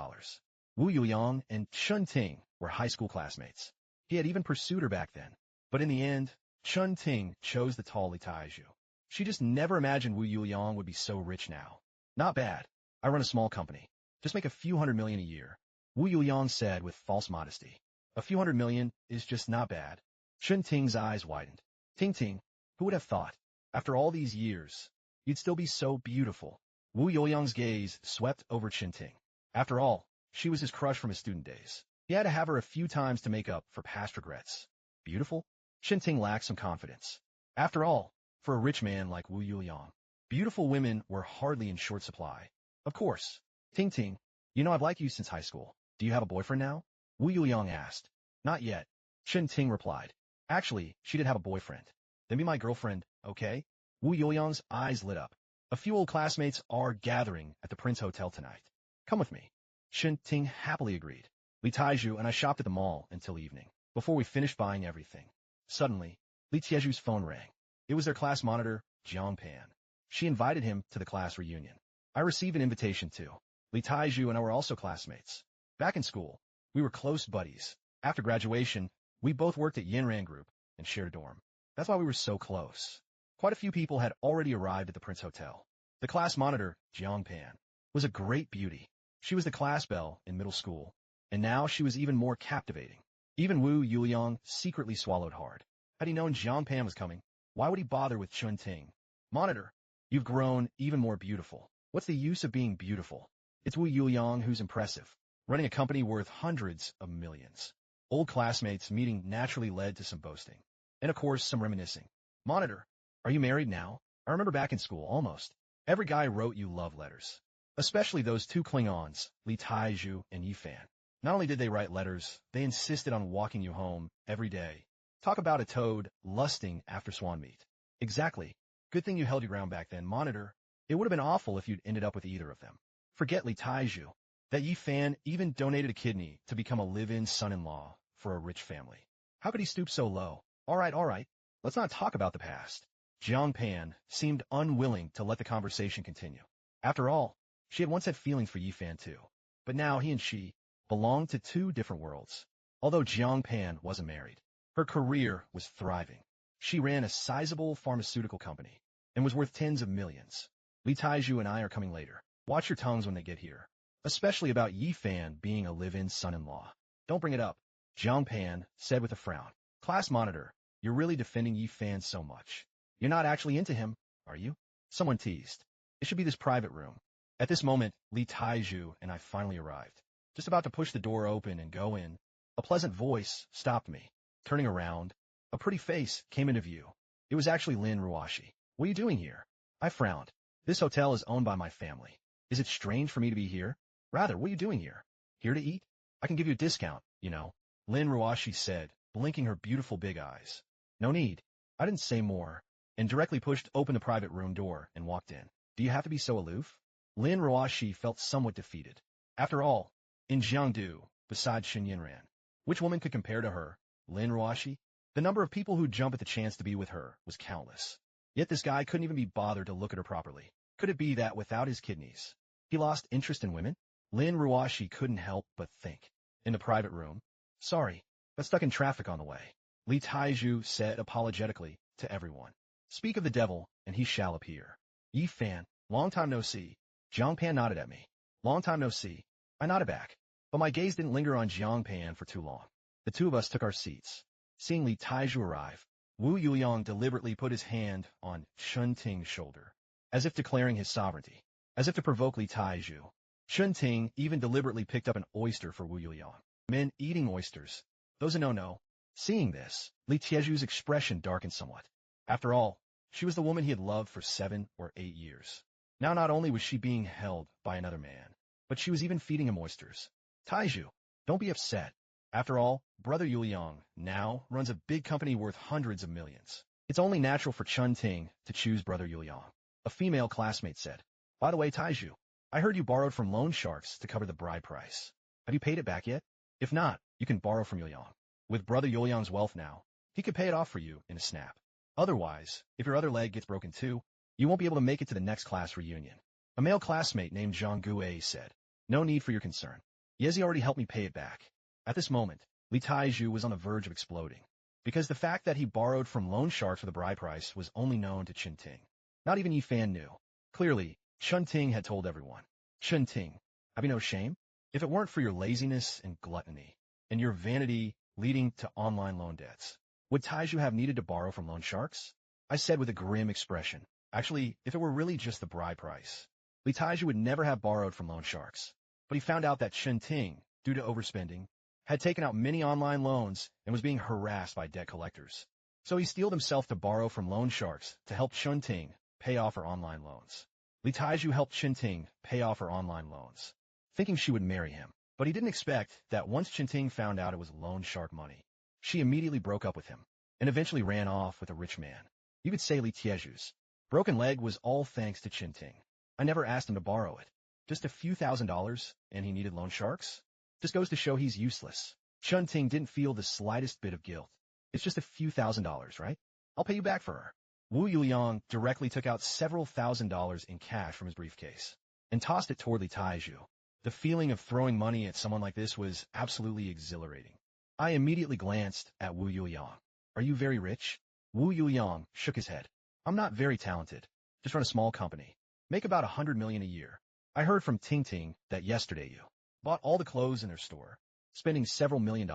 Wu Yuliang and Chun Ting were high school classmates. He had even pursued her back then. But in the end, Chun Ting chose the tall Li Taiju. She just never imagined Wu Yuliang would be so rich now. Not bad. I run a small company. Just make a few $100 million a year. Wu Yuliang said with false modesty. A few $100 million is just not bad. Chun Ting's eyes widened. Ting Ting, who would have thought? After all these years, you'd still be so beautiful. Wu Yuliang's gaze swept over Chun Ting. After all, she was his crush from his student days. He had to have her a few times to make up for past regrets. Beautiful? Chun Ting lacked some confidence. After all, for a rich man like Wu Yuliang, beautiful women were hardly in short supply. Of course. Ting Ting, you know I've liked you since high school. Do you have a boyfriend now? Wu Yuliang asked. Not yet. Chun Ting replied. Actually, she did have a boyfriend. Then be my girlfriend, okay? Wu Yuliang's eyes lit up. A few old classmates are gathering at the Prince Hotel tonight. Come with me. Chun Ting happily agreed. Li Taiju and I shopped at the mall until evening, before we finished buying everything. Suddenly, Li Tieju's phone rang. It was their class monitor, Jiang Pan. She invited him to the class reunion. I received an invitation too. Li Taiju and I were also classmates. Back in school, we were close buddies. After graduation, we both worked at Yinran Group and shared a dorm. That's why we were so close. Quite a few people had already arrived at the Prince Hotel. The class monitor, Jiang Pan, was a great beauty. She was the class belle in middle school, and now she was even more captivating. Even Wu Yuliang secretly swallowed hard. Had he known Jiang Pan was coming, why would he bother with Chun Ting? Monitor, you've grown even more beautiful. What's the use of being beautiful? It's Wu Yuliang who's impressive, running a company worth hundreds of millions. Old classmates meeting naturally led to some boasting. And of course, some reminiscing. Monitor, are you married now? I remember back in school, almost. Every guy wrote you love letters. Especially those two Klingons, Li Taiju and Yi Fan. Not only did they write letters, they insisted on walking you home every day. Talk about a toad lusting after swan meat. Exactly. Good thing you held your ground back then, Monitor. It would have been awful if you'd ended up with either of them. Forget Li Taiju. That Yi Fan even donated a kidney to become a live-in son-in-law for a rich family. How could he stoop so low? All right. Let's not talk about the past. Jiang Pan seemed unwilling to let the conversation continue. After all, she had once had feelings for Yi Fan too. But now he and she belonged to two different worlds. Although Jiang Pan wasn't married, her career was thriving. She ran a sizable pharmaceutical company and was worth tens of millions. Li Taiju and I are coming later. Watch your tongues when they get here. Especially about Yi Fan being a live-in son-in-law. Don't bring it up, Jiang Pan said with a frown. Class monitor, you're really defending Yi Fan so much. You're not actually into him, are you? Someone teased. It should be this private room. At this moment, Li Taiju and I finally arrived. Just about to push the door open and go in, a pleasant voice stopped me. Turning around, a pretty face came into view. It was actually Lin Ruashi. What are you doing here? I frowned. This hotel is owned by my family. Is it strange for me to be here? Rather, what are you doing here? Here to eat? I can give you a discount, you know, Lin Ruashi said, blinking her beautiful big eyes. No need. I didn't say more, and directly pushed open the private room door and walked in. Do you have to be so aloof? Lin Ruashi felt somewhat defeated. After all, in Jiangdu, besides Shen Yinran, which woman could compare to her? Lin Ruashi? The number of people who'd jump at the chance to be with her was countless. Yet this guy couldn't even be bothered to look at her properly. Could it be that without his kidneys, he lost interest in women? Lin Ruashi couldn't help but think. In the private room, sorry, got stuck in traffic on the way. Li Taiju said apologetically to everyone. Speak of the devil, and he shall appear. Yi Fan, long time no see. Jiang Pan nodded at me. Long time no see. I nodded back, but my gaze didn't linger on Jiang Pan for too long. The two of us took our seats. Seeing Li Taiju arrive, Wu Yuliang deliberately put his hand on Chun Ting's shoulder, as if declaring his sovereignty, as if to provoke Li Taiju. Chun Ting even deliberately picked up an oyster for Wu Yuliang. Men eating oysters. Those who know. Seeing this, Li Tieju's expression darkened somewhat. After all, she was the woman he had loved for 7 or 8 years. Now not only was she being held by another man, but she was even feeding him oysters. Taiju, don't be upset. After all, Brother Yuliang now runs a big company worth hundreds of millions. It's only natural for Chun Ting to choose Brother Yuliang. A female classmate said. By the way, Taiju, I heard you borrowed from loan sharks to cover the bride price. Have you paid it back yet? If not, you can borrow from Yuliang. With Brother Yuliang's wealth now, he could pay it off for you in a snap. Otherwise, if your other leg gets broken too, you won't be able to make it to the next class reunion. A male classmate named Zhang Gue said. No need for your concern. Yezi already helped me pay it back. At this moment, Li Taiju was on the verge of exploding, because the fact that he borrowed from loan sharks for the bride price was only known to Chun Ting. Not even Yi Fan knew. Clearly, Chun Ting had told everyone. Chun Ting, have you no shame? If it weren't for your laziness and gluttony, and your vanity leading to online loan debts, would Taiju have needed to borrow from loan sharks? I said with a grim expression. Actually, if it were really just the bride price, Li Taiju would never have borrowed from loan sharks. But he found out that Chun Ting, due to overspending, had taken out many online loans and was being harassed by debt collectors. So he steeled himself to borrow from loan sharks to help Chun Ting pay off her online loans. Li Taiju helped Chun Ting pay off her online loans, thinking she would marry him. But he didn't expect that once Chun Ting found out it was loan shark money, she immediately broke up with him and eventually ran off with a rich man. You could say Li Tieju's broken leg was all thanks to Chun Ting. I never asked him to borrow it. Just a few $1,000s, and he needed loan sharks? Just goes to show he's useless. Chun Ting didn't feel the slightest bit of guilt. It's just a few $1,000s, right? I'll pay you back for her. Wu Yuliang directly took out several $1,000s in cash from his briefcase and tossed it toward Li Taiju. The feeling of throwing money at someone like this was absolutely exhilarating. I immediately glanced at Wu Yuliang. Are you very rich? Wu Yuliang shook his head. I'm not very talented. Just run a small company. Make about 100 million a year. I heard from Ting Ting that yesterday you bought all the clothes in their store, spending several $1 million.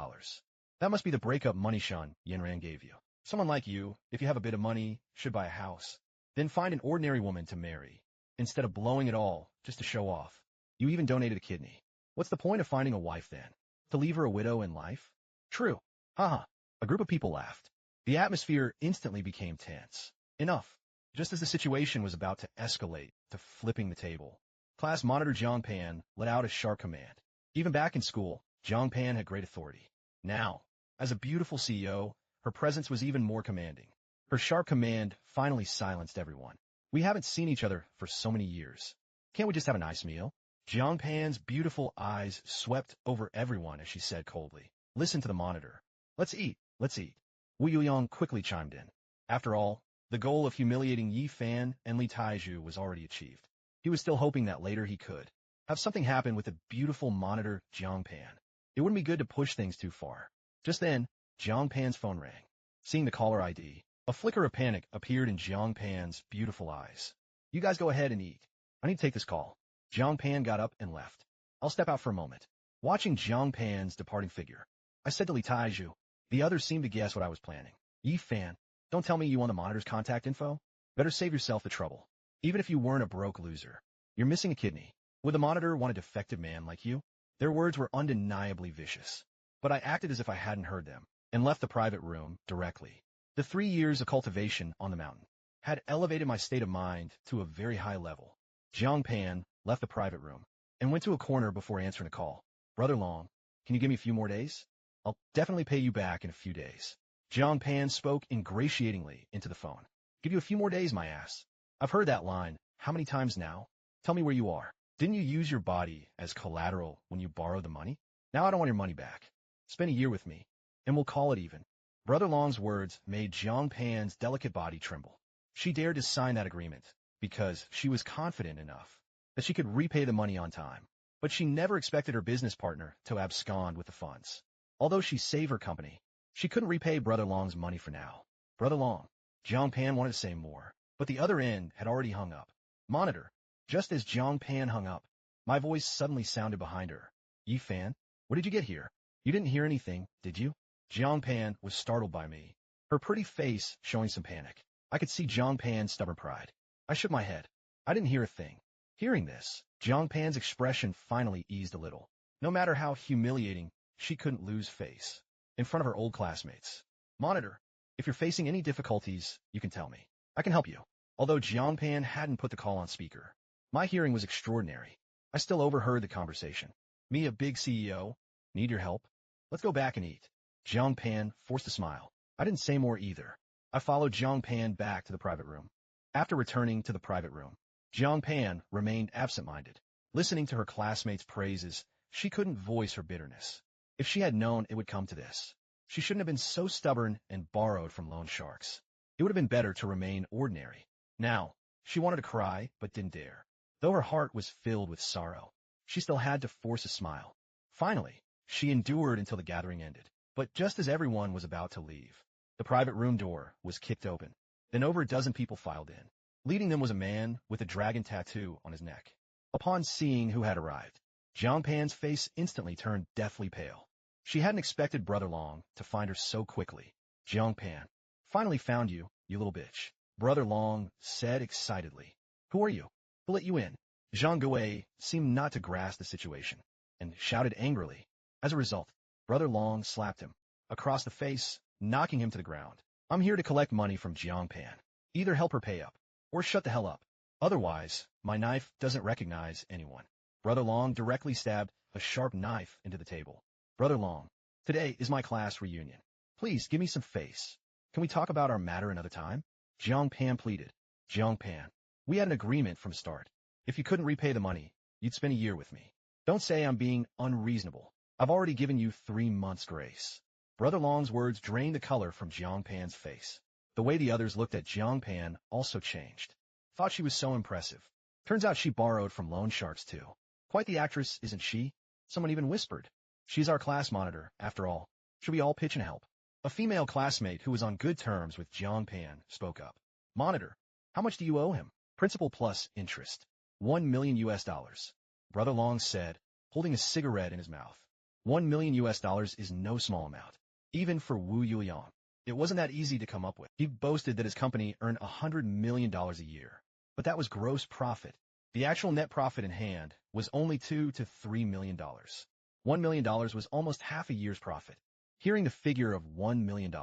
That must be the breakup money Shun Yinran gave you. Someone like you, if you have a bit of money, should buy a house. Then find an ordinary woman to marry, instead of blowing it all just to show off. You even donated a kidney. What's the point of finding a wife then? To leave her a widow in life? True. Haha. A group of people laughed. The atmosphere instantly became tense. Enough. Just as the situation was about to escalate to flipping the table, class monitor Jiang Pan let out a sharp command. Even back in school, Jiang Pan had great authority. Now, as a beautiful CEO, her presence was even more commanding. Her sharp command finally silenced everyone. We haven't seen each other for so many years. Can't we just have a nice meal? Jiang Pan's beautiful eyes swept over everyone as she said coldly. Listen to the monitor. Let's eat. Let's eat. Wu Yuyong quickly chimed in. After all, the goal of humiliating Yi Fan and Li Taiju was already achieved. He was still hoping that later he could have something happen with the beautiful monitor Jiang Pan. It wouldn't be good to push things too far. Just then, Jiang Pan's phone rang. Seeing the caller ID, a flicker of panic appeared in Jiang Pan's beautiful eyes. You guys go ahead and eat. I need to take this call. Jiang Pan got up and left. I'll step out for a moment. Watching Jiang Pan's departing figure, I said to Li Taiju. The others seemed to guess what I was planning. Yi Fan, don't tell me you want the monitor's contact info. Better save yourself the trouble. Even if you weren't a broke loser, you're missing a kidney. Would the monitor want a defective man like you? Their words were undeniably vicious. But I acted as if I hadn't heard them, and left the private room directly. The 3 years of cultivation on the mountain had elevated my state of mind to a very high level. Jiang Pan left the private room, and went to a corner before answering a call. Brother Long, can you give me a few more days? I'll definitely pay you back in a few days. Jiang Pan spoke ingratiatingly into the phone. Give you a few more days, my ass. I've heard that line. How many times now? Tell me where you are. Didn't you use your body as collateral when you borrowed the money? Now I don't want your money back. Spend a year with me, and we'll call it even. Brother Long's words made Jiang Pan's delicate body tremble. She dared to sign that agreement because she was confident enough that she could repay the money on time. But she never expected her business partner to abscond with the funds. Although she saved her company, she couldn't repay Brother Long's money for now. Brother Long, Jiang Pan wanted to say more, but the other end had already hung up. Monitor, just as Jiang Pan hung up, my voice suddenly sounded behind her. Yi Fan, what did you get here? You didn't hear anything, did you? Jiang Pan was startled by me, her pretty face showing some panic. I could see Jiang Pan's stubborn pride. I shook my head. I didn't hear a thing. Hearing this, Jiang Pan's expression finally eased a little. No matter how humiliating, she couldn't lose face in front of her old classmates. Monitor, if you're facing any difficulties, you can tell me. I can help you. Although Jiang Pan hadn't put the call on speaker, my hearing was extraordinary. I still overheard the conversation. Me, a big CEO, need your help? Let's go back and eat. Jiang Pan forced a smile. I didn't say more either. I followed Jiang Pan back to the private room. After returning to the private room, Jiang Pan remained absent-minded. Listening to her classmates' praises, she couldn't voice her bitterness. If she had known it would come to this, she shouldn't have been so stubborn and borrowed from loan sharks. It would have been better to remain ordinary. Now, she wanted to cry, but didn't dare. Though her heart was filled with sorrow, she still had to force a smile. Finally, she endured until the gathering ended. But just as everyone was about to leave, the private room door was kicked open. Then over a dozen people filed in. Leading them was a man with a dragon tattoo on his neck. Upon seeing who had arrived, Jiang Pan's face instantly turned deathly pale. She hadn't expected Brother Long to find her so quickly. Jiang Pan, finally found you, you little bitch. Brother Long said excitedly. Who are you? Who let you in? Zhang Gui seemed not to grasp the situation, and shouted angrily. As a result, Brother Long slapped him across the face, knocking him to the ground. I'm here to collect money from Jiang Pan. Either help her pay up, or shut the hell up. Otherwise, my knife doesn't recognize anyone. Brother Long directly stabbed a sharp knife into the table. Brother Long, today is my class reunion. Please give me some face. Can we talk about our matter another time? Jiang Pan pleaded. Jiang Pan, we had an agreement from start. If you couldn't repay the money, you'd spend a year with me. Don't say I'm being unreasonable. I've already given you 3 months' grace. Brother Long's words drained the color from Jiang Pan's face. The way the others looked at Jiang Pan also changed. Thought she was so impressive. Turns out she borrowed from loan sharks too. Quite the actress, isn't she? Someone even whispered. She's our class monitor, after all. Should we all pitch and help? A female classmate who was on good terms with Jiang Pan spoke up. Monitor, how much do you owe him? Principal plus interest. $1 million US. Brother Long said, holding a cigarette in his mouth. $1 million US is no small amount. even for Wu Yuliang. It wasn't that easy to come up with. He boasted that his company earned $100 million a year, but that was gross profit. The actual net profit in hand was only $2 to $3 million. $1 million was almost half a year's profit. Hearing the figure of $1 million,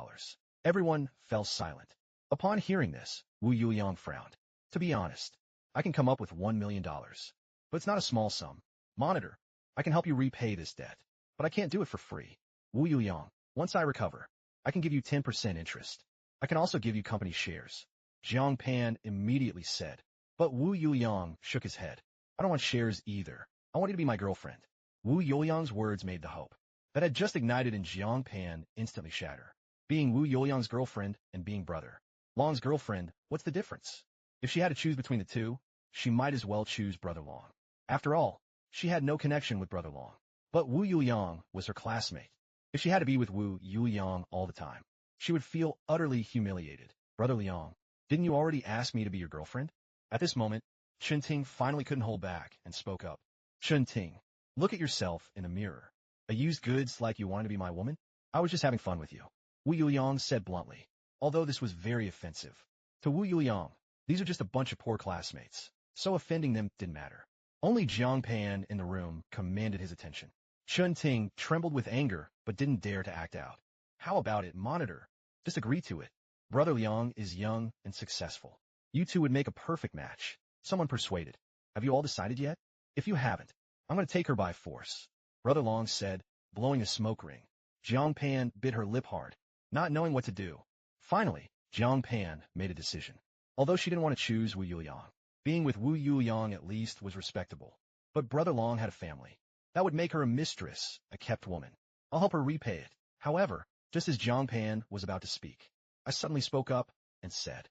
everyone fell silent. Upon hearing this, Wu Yuliang frowned. To be honest, I can come up with $1 million, but it's not a small sum. Monitor, I can help you repay this debt, but I can't do it for free. Wu Yuliang, once I recover, I can give you 10% interest. I can also give you company shares. Jiang Pan immediately said, but Wu Yuliang shook his head. I don't want shares either. I want you to be my girlfriend. Wu Yuliang's words made the hope that had just ignited in Jiang Pan instantly shatter. Being Wu Yuliang's girlfriend and being brother Long's girlfriend, what's the difference? If she had to choose between the two, she might as well choose Brother Long. After all, she had no connection with Brother Long. But Wu Yuliang was her classmate. If she had to be with Wu Yuliang all the time, she would feel utterly humiliated. Brother Liang, didn't you already ask me to be your girlfriend? At this moment, Chen Ting finally couldn't hold back and spoke up. Chen Ting, look at yourself in the mirror. A used goods like you wanted to be my woman? I was just having fun with you. Wu Yuliang said bluntly, although this was very offensive. To Wu Yuliang, these are just a bunch of poor classmates, so offending them didn't matter. Only Jiang Pan in the room commanded his attention. Chen Ting trembled with anger, but didn't dare to act out. How about it, Monitor? Just agree to it. Brother Liang is young and successful. You two would make a perfect match. Someone persuaded. Have you all decided yet? If you haven't, I'm going to take her by force. Brother Long said, blowing a smoke ring. Jiang Pan bit her lip hard, not knowing what to do. Finally, Jiang Pan made a decision. Although she didn't want to choose Wu Yuliang, being with Wu Yuliang at least was respectable. But Brother Long had a family. That would make her a mistress, a kept woman. I'll help her repay it. However, just as Jiang Pan was about to speak, I suddenly spoke up and said,